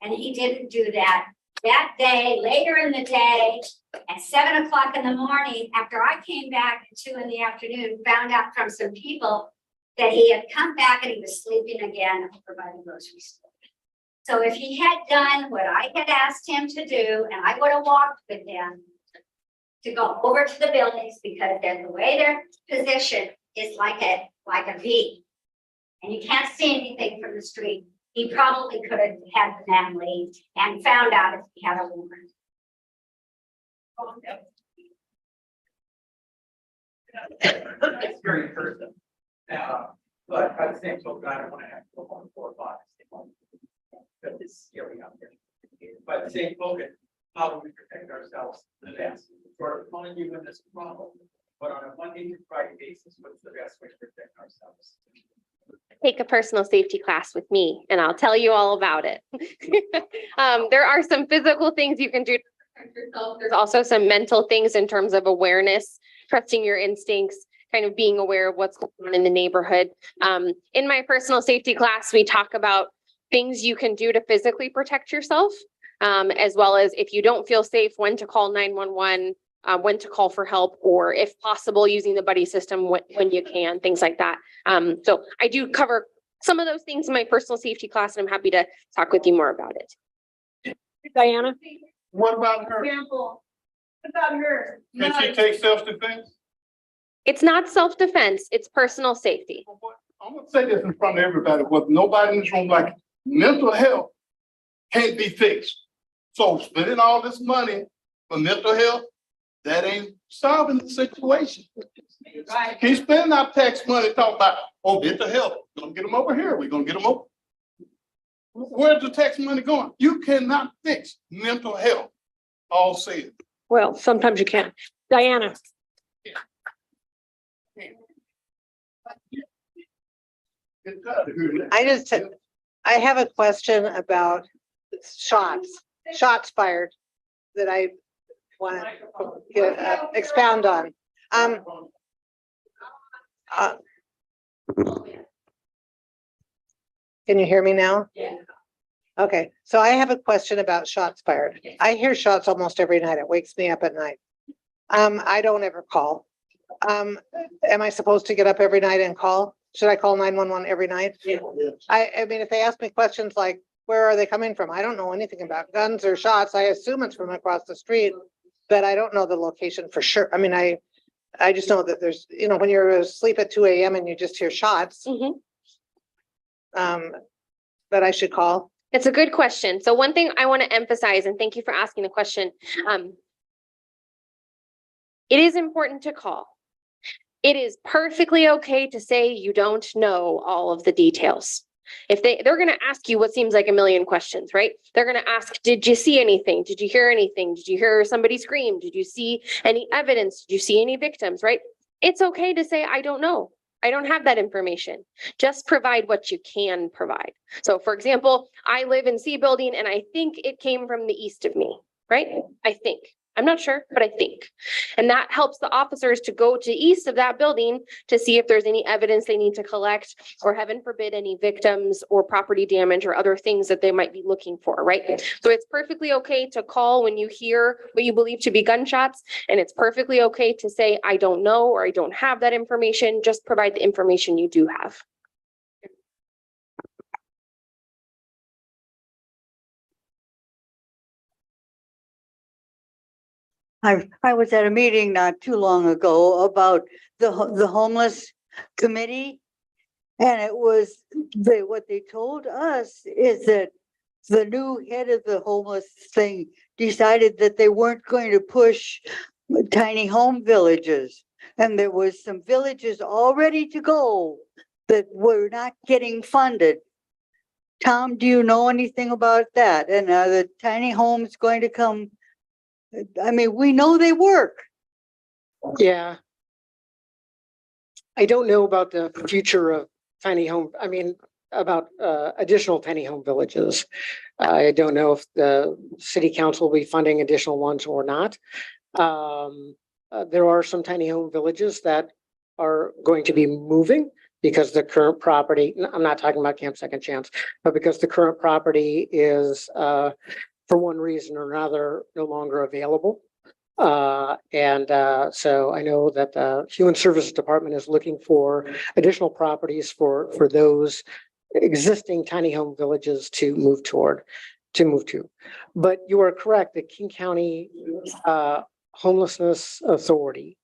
And he didn't do that. That day, later in the day, at 7 o'clock in the morning, after I came back at 2 in the afternoon, found out from some people that he had come back and he was sleeping again providing groceries. So if he had done what I had asked him to do, and I would have walked with him to go over to the buildings because the way they're positioned is like a V. And you can't see anything from the street. He probably could have had the man leave and found out if he had a warrant. It's very encouraging. But by the same token, I don't want to have to go on 4 or 5. Because it's scary out there. By the same token, how do we protect ourselves the best? We're calling you in this problem, but on a Monday to Friday basis, what's the best way to protect ourselves? Take a personal safety class with me and I'll tell you all about it. There are some physical things you can do to protect yourself. There's also some mental things in terms of awareness, trusting your instincts, kind of being aware of what's going on in the neighborhood. In my personal safety class, we talk about things you can do to physically protect yourself, as well as if you don't feel safe, when to call 911, when to call for help, or if possible, using the buddy system when you can, things like that. So I do cover some of those things in my personal safety class, and I'm happy to talk with you more about it. Diana? What about her? Example, what about her? Can she take self-defense? It's not self-defense, it's personal safety. I'm gonna say this in front of everybody, with nobody in this room, like, mental health can't be fixed. So spending all this money for mental health, that ain't solving the situation. Right. Keep spending our tax money talking about, oh, mental health, we're gonna get them over here, we're gonna get them over. Where's the tax money going? You cannot fix mental health, all said. Well, sometimes you can. Diana? I have a question about shots fired that I want to expound on. Can you hear me now? Yeah. Okay, so I have a question about shots fired. I hear shots almost every night. It wakes me up at night. I don't ever call. Am I supposed to get up every night and call? Should I call 911 every night? I mean, if they ask me questions like, where are they coming from? I don't know anything about guns or shots. I assume it's from across the street, but I don't know the location for sure. I mean, I just know that there's, you know, when you're asleep at 2 a.m. and you just hear shots, that I should call. It's a good question. So one thing I want to emphasize, and thank you for asking the question. It is important to call. It is perfectly okay to say you don't know all of the details. If they're going to ask you what seems like a million questions, right? They're going to ask, did you see anything? Did you hear anything? Did you hear somebody scream? Did you see any evidence? Did you see any victims, right? It's okay to say, I don't know. I don't have that information. Just provide what you can provide. So for example, I live in C building and I think it came from the east of me, right? I think. I'm not sure, but I think. And that helps the officers to go to east of that building to see if there's any evidence they need to collect, or heaven forbid, any victims or property damage or other things that they might be looking for, right? So it's perfectly okay to call when you hear what you believe to be gunshots, and it's perfectly okay to say, I don't know, or I don't have that information. Just provide the information you do have. I was at a meeting not too long ago about the homeless committee. And it was, what they told us is that the new head of the homeless thing decided that they weren't going to push tiny home villages. And there was some villages all ready to go that were not getting funded. Tom, do you know anything about that? And are the tiny homes going to come? I mean, we know they work. Yeah. I don't know about the future of tiny home, I mean, about additional tiny home villages. I don't know if the city council will be funding additional ones or not. There are some tiny home villages that are going to be moving because the current property, I'm not talking about Camp Second Chance, but because the current property is for one reason or another, no longer available. So I know that the Human Services Department is looking for additional properties for those existing tiny home villages to move to. But you are correct, the King County Homelessness Authority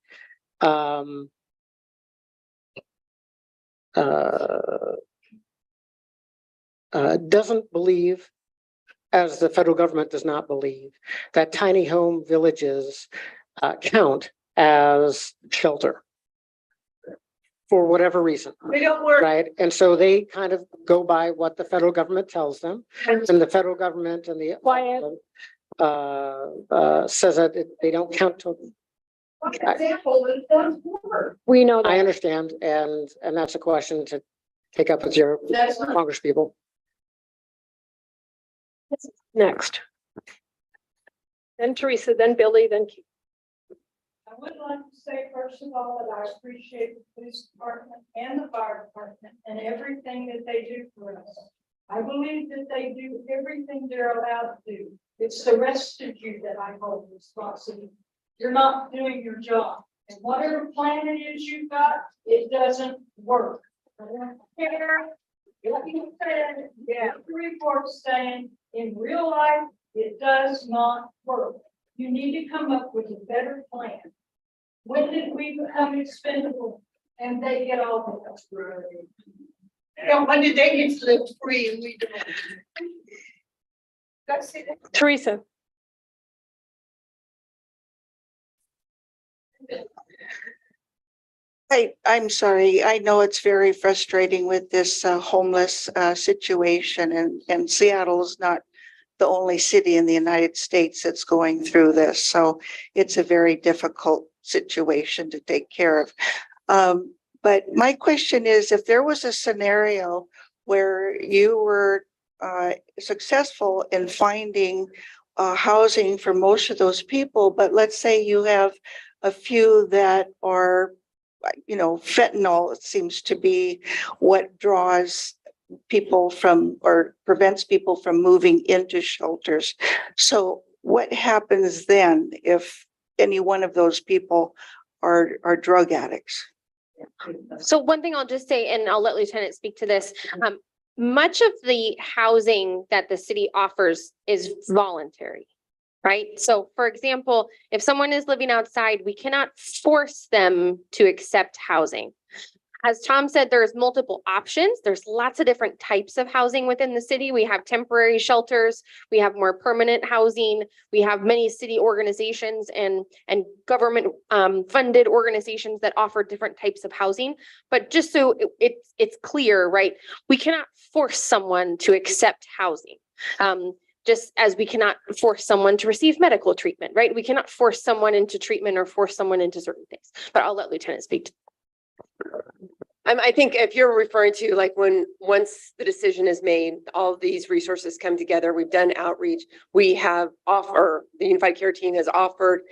doesn't believe, as the federal government does not believe, that tiny home villages count as shelter for whatever reason. They don't work. Right. And so they kind of go by what the federal government tells them. And the federal government and the says that they don't count to. Example, it does work. We know that. I understand. And that's a question to take up with your Congress people. Next. Then Teresa, then Billy, then Keith. I would like to say, first of all, that I appreciate the police department and the fire department and everything that they do for us. I believe that they do everything they're allowed to do. It's the rest of you that I hold responsible. You're not doing your job. And whatever plan it is you've got, it doesn't work. I don't care what you said, yeah, the report's saying in real life, it does not work. You need to come up with a better plan. When did we become expendable and they get all of us? And when did they get to live free and we don't? That's it. Teresa. I'm sorry. I know it's very frustrating with this homeless situation, and Seattle is not the only city in the United States that's going through this. So it's a very difficult situation to take care of. But my question is, if there was a scenario where you were successful in finding housing for most of those people, but let's say you have a few that are, you know, fentanyl seems to be what draws people from or prevents people from moving into shelters. So what happens then if any one of those people are drug addicts. So one thing I'll just say, and I'll let Lieutenant speak to this, much of the housing that the city offers is voluntary, right? So for example, if someone is living outside, we cannot force them to accept housing. As Tom said, there's multiple options. There's lots of different types of housing within the city. We have temporary shelters, we have more permanent housing, we have many city organizations and government funded organizations that offer different types of housing. But just so it's clear, right? We cannot force someone to accept housing. Just as we cannot force someone to receive medical treatment, right? We cannot force someone into treatment or force someone into certain things. But I'll let Lieutenant speak to I think if you're referring to like once the decision is made, all of these resources come together, we've done outreach, we have the Unified Care Team has offered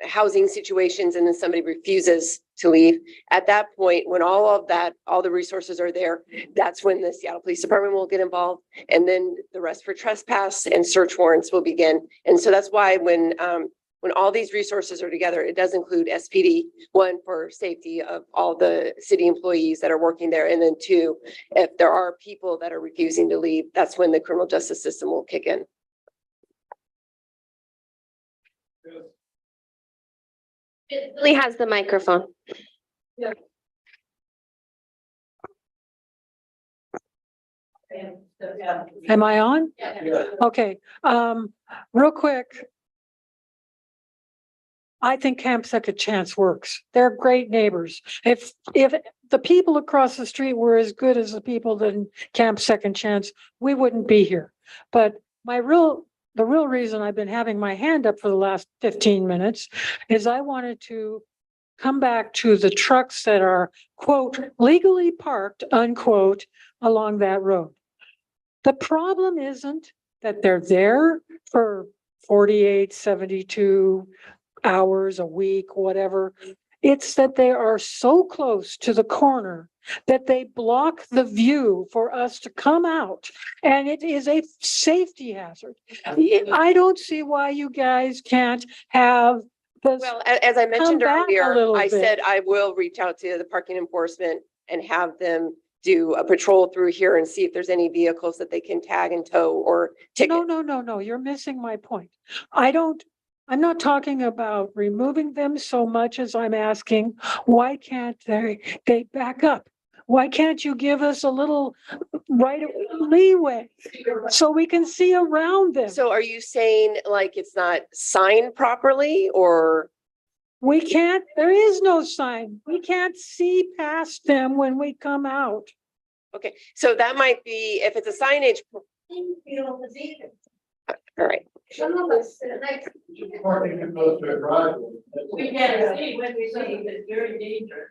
housing situations, and then somebody refuses to leave. At that point, when all the resources are there, that's when the Seattle Police Department will get involved. And then the rest for trespass and search warrants will begin. And so that's why when all these resources are together, it does include SPD, one, for safety of all the city employees that are working there. And then two, if there are people that are refusing to leave, that's when the criminal justice system will kick in. Billy has the microphone. Am I on? Okay, real quick. I think Camp Second Chance works. They're great neighbors. If the people across the street were as good as the people in Camp Second Chance, we wouldn't be here. But the real reason I've been having my hand up for the last 15 minutes is I wanted to come back to the trucks that are, quote, legally parked, unquote, along that road. The problem isn't that they're there for 48, 72 hours a week, whatever. It's that they are so close to the corner that they block the view for us to come out. And it is a safety hazard. I don't see why you guys can't have this. Well, as I mentioned back a earlier, little I bit. said I will reach out to the parking enforcement and have them do a patrol through here and see if there's any vehicles that they can tag and tow or ticket. No, you're missing my point. I'm not talking about removing them so much as I'm asking, why can't they back up? Why can't you give us a little leeway so we can see around them? So are you saying like it's not signed properly, or? We can't, there is no sign. We can't see past them when we come out. Okay, so that might be, if it's a signage. All right. Some of us, like, Parking can go to a driveway. we can't see when we see it's very dangerous.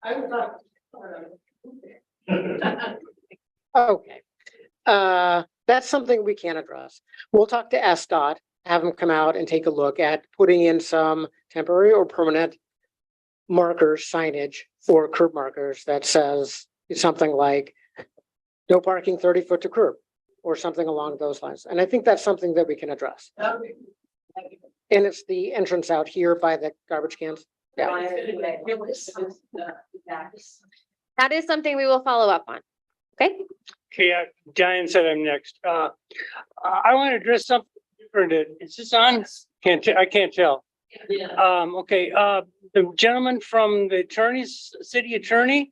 I was not. Okay. That's something we can address. We'll talk to SDOT, have them come out and take a look at putting in some temporary or permanent markers, signage, or curb markers that says something like no parking 30 foot to curb or something along those lines. And I think that's something that we can address. And it's the entrance out here by the garbage cans. Yeah. That is something we will follow up on. Okay? Okay, Diane said I'm next. I want to address something different. Is this on? I can't tell. Okay, the gentleman from the city attorney,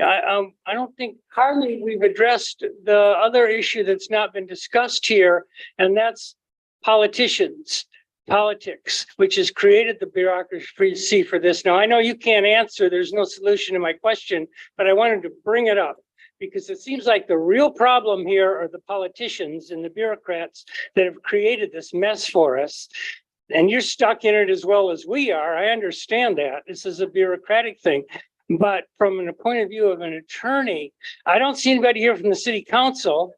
I don't think hardly we've addressed the other issue that's not been discussed here, and that's politics, which has created the bureaucracy for this. Now, I know you can't answer, there's no solution to my question, but I wanted to bring it up because it seems like the real problem here are the politicians and the bureaucrats that have created this mess for us. And you're stuck in it as well as we are. I understand that. This is a bureaucratic thing. But from a point of view of an attorney, I don't see anybody here from the city council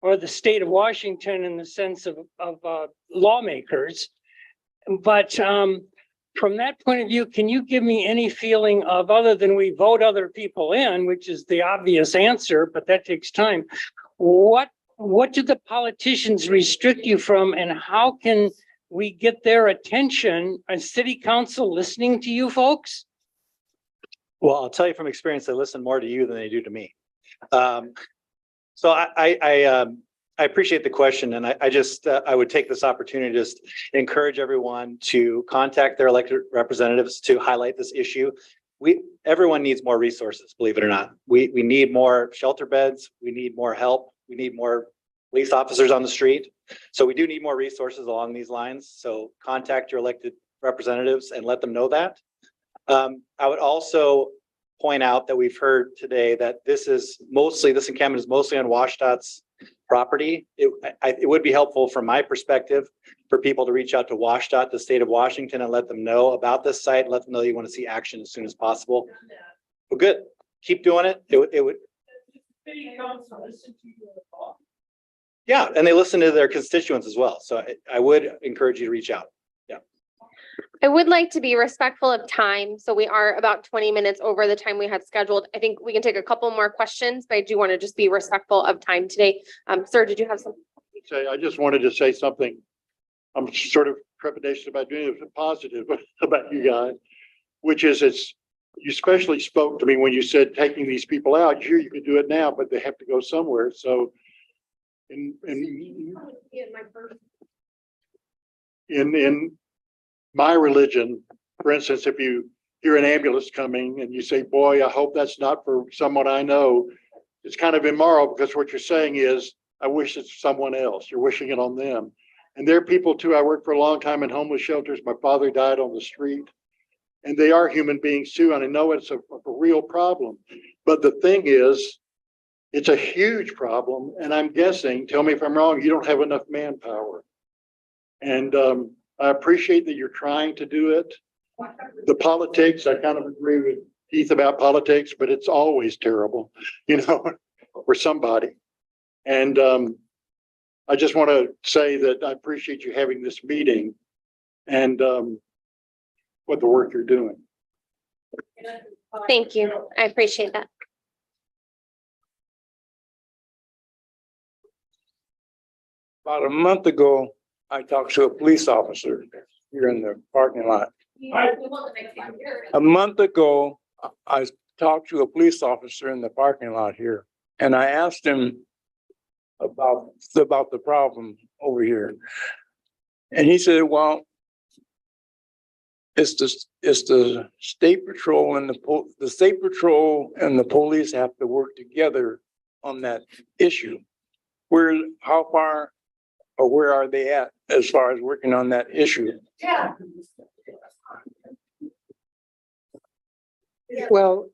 or the state of Washington in the sense of lawmakers. But from that point of view, can you give me any feeling of, other than we vote other people in, which is the obvious answer, but that takes time. What do the politicians restrict you from, and how can we get their attention and city council listening to you folks? Well, I'll tell you from experience, they listen more to you than they do to me. So I appreciate the question, and I just I would take this opportunity to just encourage everyone to contact their elected representatives to highlight this issue. Everyone needs more resources, believe it or not. We need more shelter beds. We need more help. We need more police officers on the street. So we do need more resources along these lines. So contact your elected representatives and let them know that. I would also point out that we've heard today that this encampment is mostly on WashDOT's property. It would be helpful from my perspective for people to reach out to WashDOT, the state of Washington, and let them know about this site, let them know you want to see action as soon as possible. Well, good. Keep doing it. It would. City council listen to you at all? Yeah, and they listen to their constituents as well. So I would encourage you to reach out. Yeah. I would like to be respectful of time, so we are about 20 minutes over the time we had scheduled. I think we can take a couple more questions, but I do want to just be respectful of time today. Sir, did you have something? I just wanted to say something. I'm sort of trepidatious about doing it positive about you guys, which is you especially spoke to me when you said taking these people out. Sure, you can do it now, but they have to go somewhere. So in my religion, for instance, if you hear an ambulance coming and you say, boy, I hope that's not for someone I know, it's kind of immoral, because what you're saying is, I wish it's someone else. You're wishing it on them. And there are people too. I worked for a long time in homeless shelters. My father died on the street, and they are human beings too. And I know it's a real problem, but the thing is, it's a huge problem. And I'm guessing, tell me if I'm wrong, you don't have enough manpower. And I appreciate that you're trying to do it. The politics, I kind of agree with Keith about politics, but it's always terrible, for somebody. And I just want to say that I appreciate you having this meeting and what the work you're doing. Thank you. I appreciate that. About a month ago, I talked to a police officer here in the parking lot. A month ago, I talked to a police officer in the parking lot here, and I asked him about the problem over here. And he said, well, it's the state patrol and the state patrol and the police have to work together on that issue. How far or where are they at as far as working on that issue? Yeah. Well,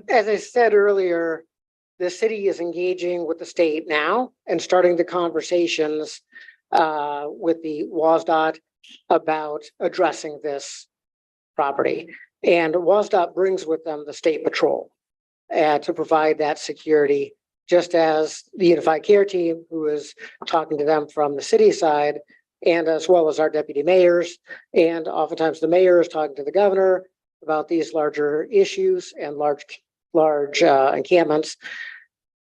as I said earlier, the city is engaging with the state now and starting the conversations with the WSDOT about addressing this property. And WSDOT brings with them the state patrol to provide that security, just as the Unified Care Team, who is talking to them from the city side, and as well as our deputy mayors. And oftentimes the mayor is talking to the governor about these larger issues and large encampments.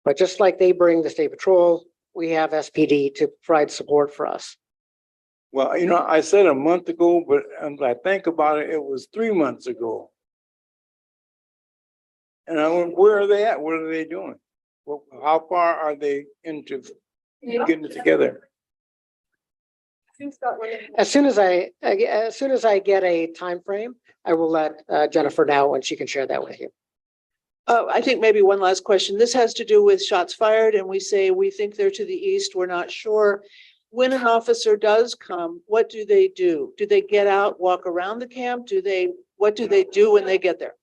But just like they bring the state patrol, we have SPD to provide support for us. Well, I said a month ago, but as I think about it, it was 3 months ago. And I went, where are they at? What are they doing? How far are they into getting it together? As soon as I get a time frame, I will let Jennifer know, and she can share that with you. I think maybe one last question. This has to do with shots fired, and we say we think they're to the east. We're not sure. When an officer does come, what do they do? Do they get out, walk around the camp? What do they do when they get there?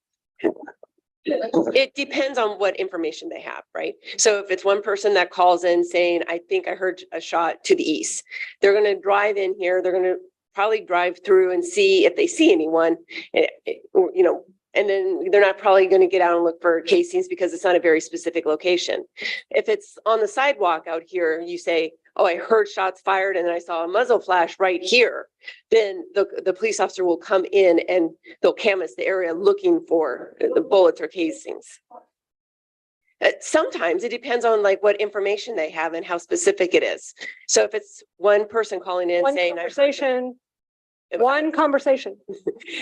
It depends on what information they have, right? So if it's one person that calls in saying, I think I heard a shot to the east, they're going to drive in here. They're going to probably drive through and see if they see anyone, and then they're not probably going to get out and look for casings because it's not a very specific location. If it's on the sidewalk out here, you say, oh, I heard shots fired and I saw a muzzle flash right here. Then the police officer will come in and they'll canvass the area looking for the bullets or casings. Sometimes it depends on like what information they have and how specific it is. So if it's one person calling in One saying, one conversation.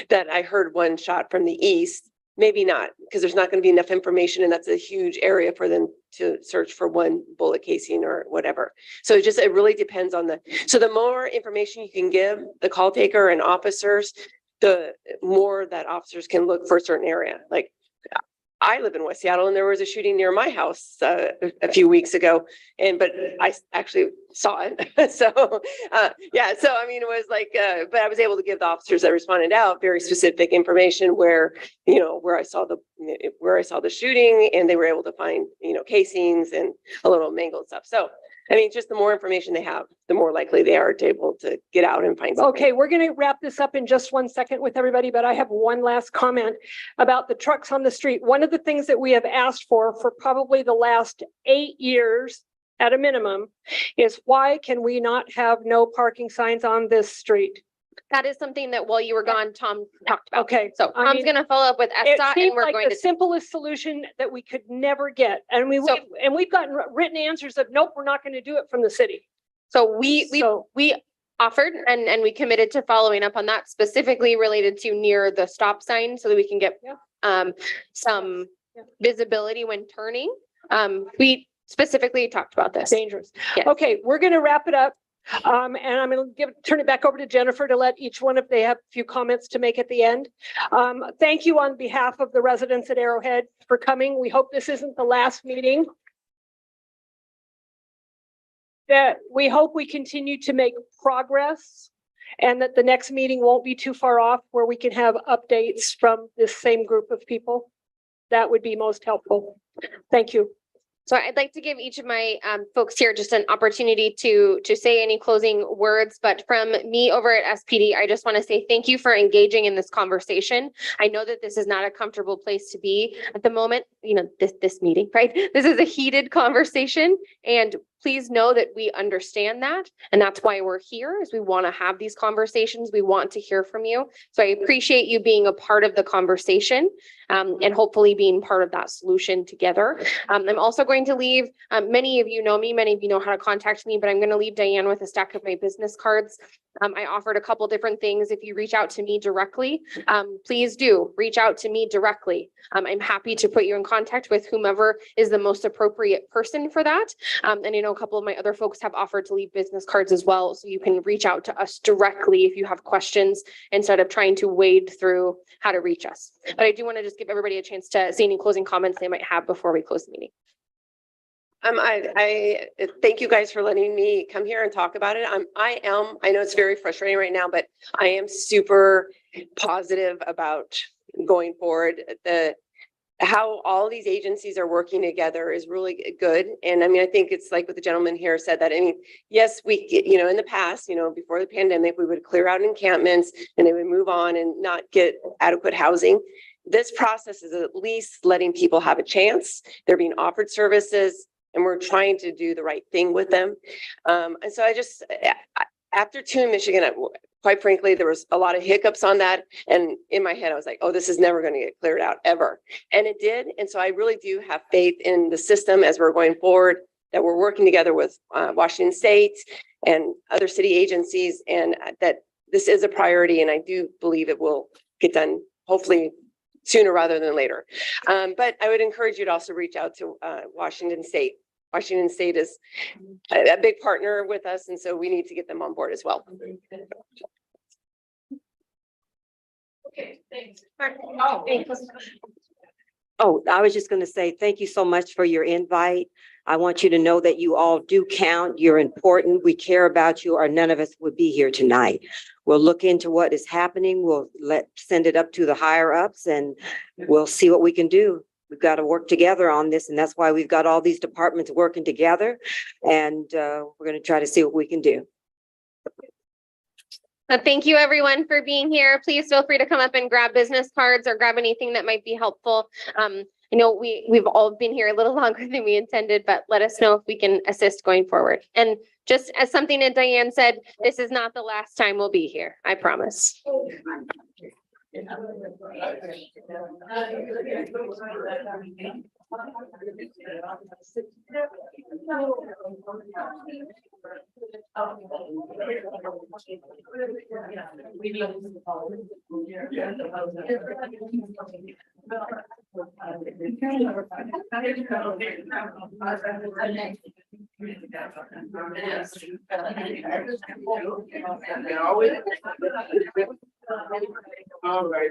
that I heard one shot from the east, maybe not, because there's not going to be enough information and that's a huge area for them to search for one bullet casing or whatever. So it really depends on so the more information you can give the call taker and officers, the more that officers can look for a certain area. Like I live in West Seattle and there was a shooting near my house a few weeks ago, but I actually saw it. So yeah, so I mean it was like, but I was able to give the officers that responded out very specific information where I saw the shooting, and they were able to find casings and a little mangled stuff. So I mean, just the more information they have, the more likely they are to able to get out and find something. Okay, we're going to wrap this up in just 1 second with everybody, but I have one last comment about the trucks on the street. One of the things that we have asked for probably the last 8 years at a minimum is why can we not have no parking signs on this street? That is something that while you were gone, Tom talked about. Okay. So Tom's going to follow up with It SDOT, seemed and we're like going the to. simplest solution that we could never get. And we've gotten written answers of, nope, we're not going to do it from the city. So we offered and we committed to following up on that, specifically related to near the stop sign, so that we can get some visibility when turning. We specifically talked about this. Dangerous. Yes. Okay, we're going to wrap it up. And I'm going to turn it back over to Jennifer to let each one, if they have a few comments to make at the end. Thank you on behalf of the residents at Arrowhead for coming. We hope this isn't the last meeting. That we hope we continue to make progress, and that the next meeting won't be too far off, where we can have updates from this same group of people. That would be most helpful. Thank you. So I'd like to give each of my folks here just an opportunity to say any closing words, but from me over at SPD, I just want to say thank you for engaging in this conversation. I know that this is not a comfortable place to be at the moment, this meeting, right? This is a heated conversation, and please know that we understand that. And that's why we're here, is we want to have these conversations. We want to hear from you. So I appreciate you being a part of the conversation, and hopefully being part of that solution together. I'm also going to leave, many of you know me, many of you know how to contact me, but I'm going to leave Diane with a stack of my business cards. I offered a couple different things. If you reach out to me directly, please do reach out to me directly. I'm happy to put you in contact with whomever is the most appropriate person for that. And I know a couple of my other folks have offered to leave business cards as well, so you can reach out to us directly if you have questions, instead of trying to wade through how to reach us. But I do want to just give everybody a chance to see any closing comments they might have before we close the meeting. I thank you guys for letting me come here and talk about it. I know it's very frustrating right now, but I am super positive about going forward. How all these agencies are working together is really good. And I mean, I think it's like what the gentleman here said, that, I mean, yes, we, in the past, before the pandemic, we would clear out encampments and they would move on and not get adequate housing. This process is at least letting people have a chance. They're being offered services, and we're trying to do the right thing with them. And so after 2 in Michigan, quite frankly, there was a lot of hiccups on that. And in my head, I was like, oh, this is never going to get cleared out ever. And it did. And so I really do have faith in the system as we're going forward, that we're working together with Washington State and other city agencies, and that this is a priority. And I do believe it will get done, hopefully sooner rather than later. But I would encourage you to also reach out to Washington State. Washington State is a big partner with us, and so we need to get them on board as well. Okay, thanks. Oh, I was just going to say, thank you so much for your invite. I want you to know that you all do count. You're important. We care about you, or none of us would be here tonight. We'll look into what is happening. We'll send it up to the higher ups, and we'll see what we can do. We've got to work together on this, and that's why we've got all these departments working together, and we're going to try to see what we can do. Thank you, everyone, for being here. Please feel free to come up and grab business cards or grab anything that might be helpful. I know we've all been here a little longer than we intended, but let us know if we can assist going forward. And just as something that Diane said, this is not the last time we'll be here. I promise. All right.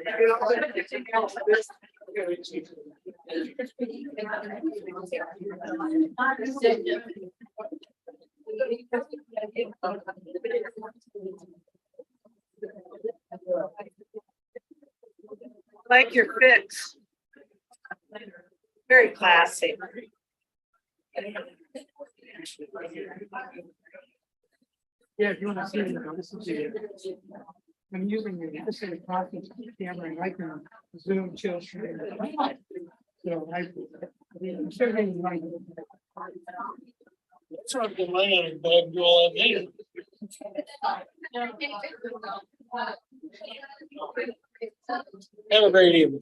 Like your fix. Very classy. Yeah, if you want to see it, this is it. I'm using the process camera right now, Zoom chill stream. So I'm certainly right. That's not the land, but you all need. Have a great evening.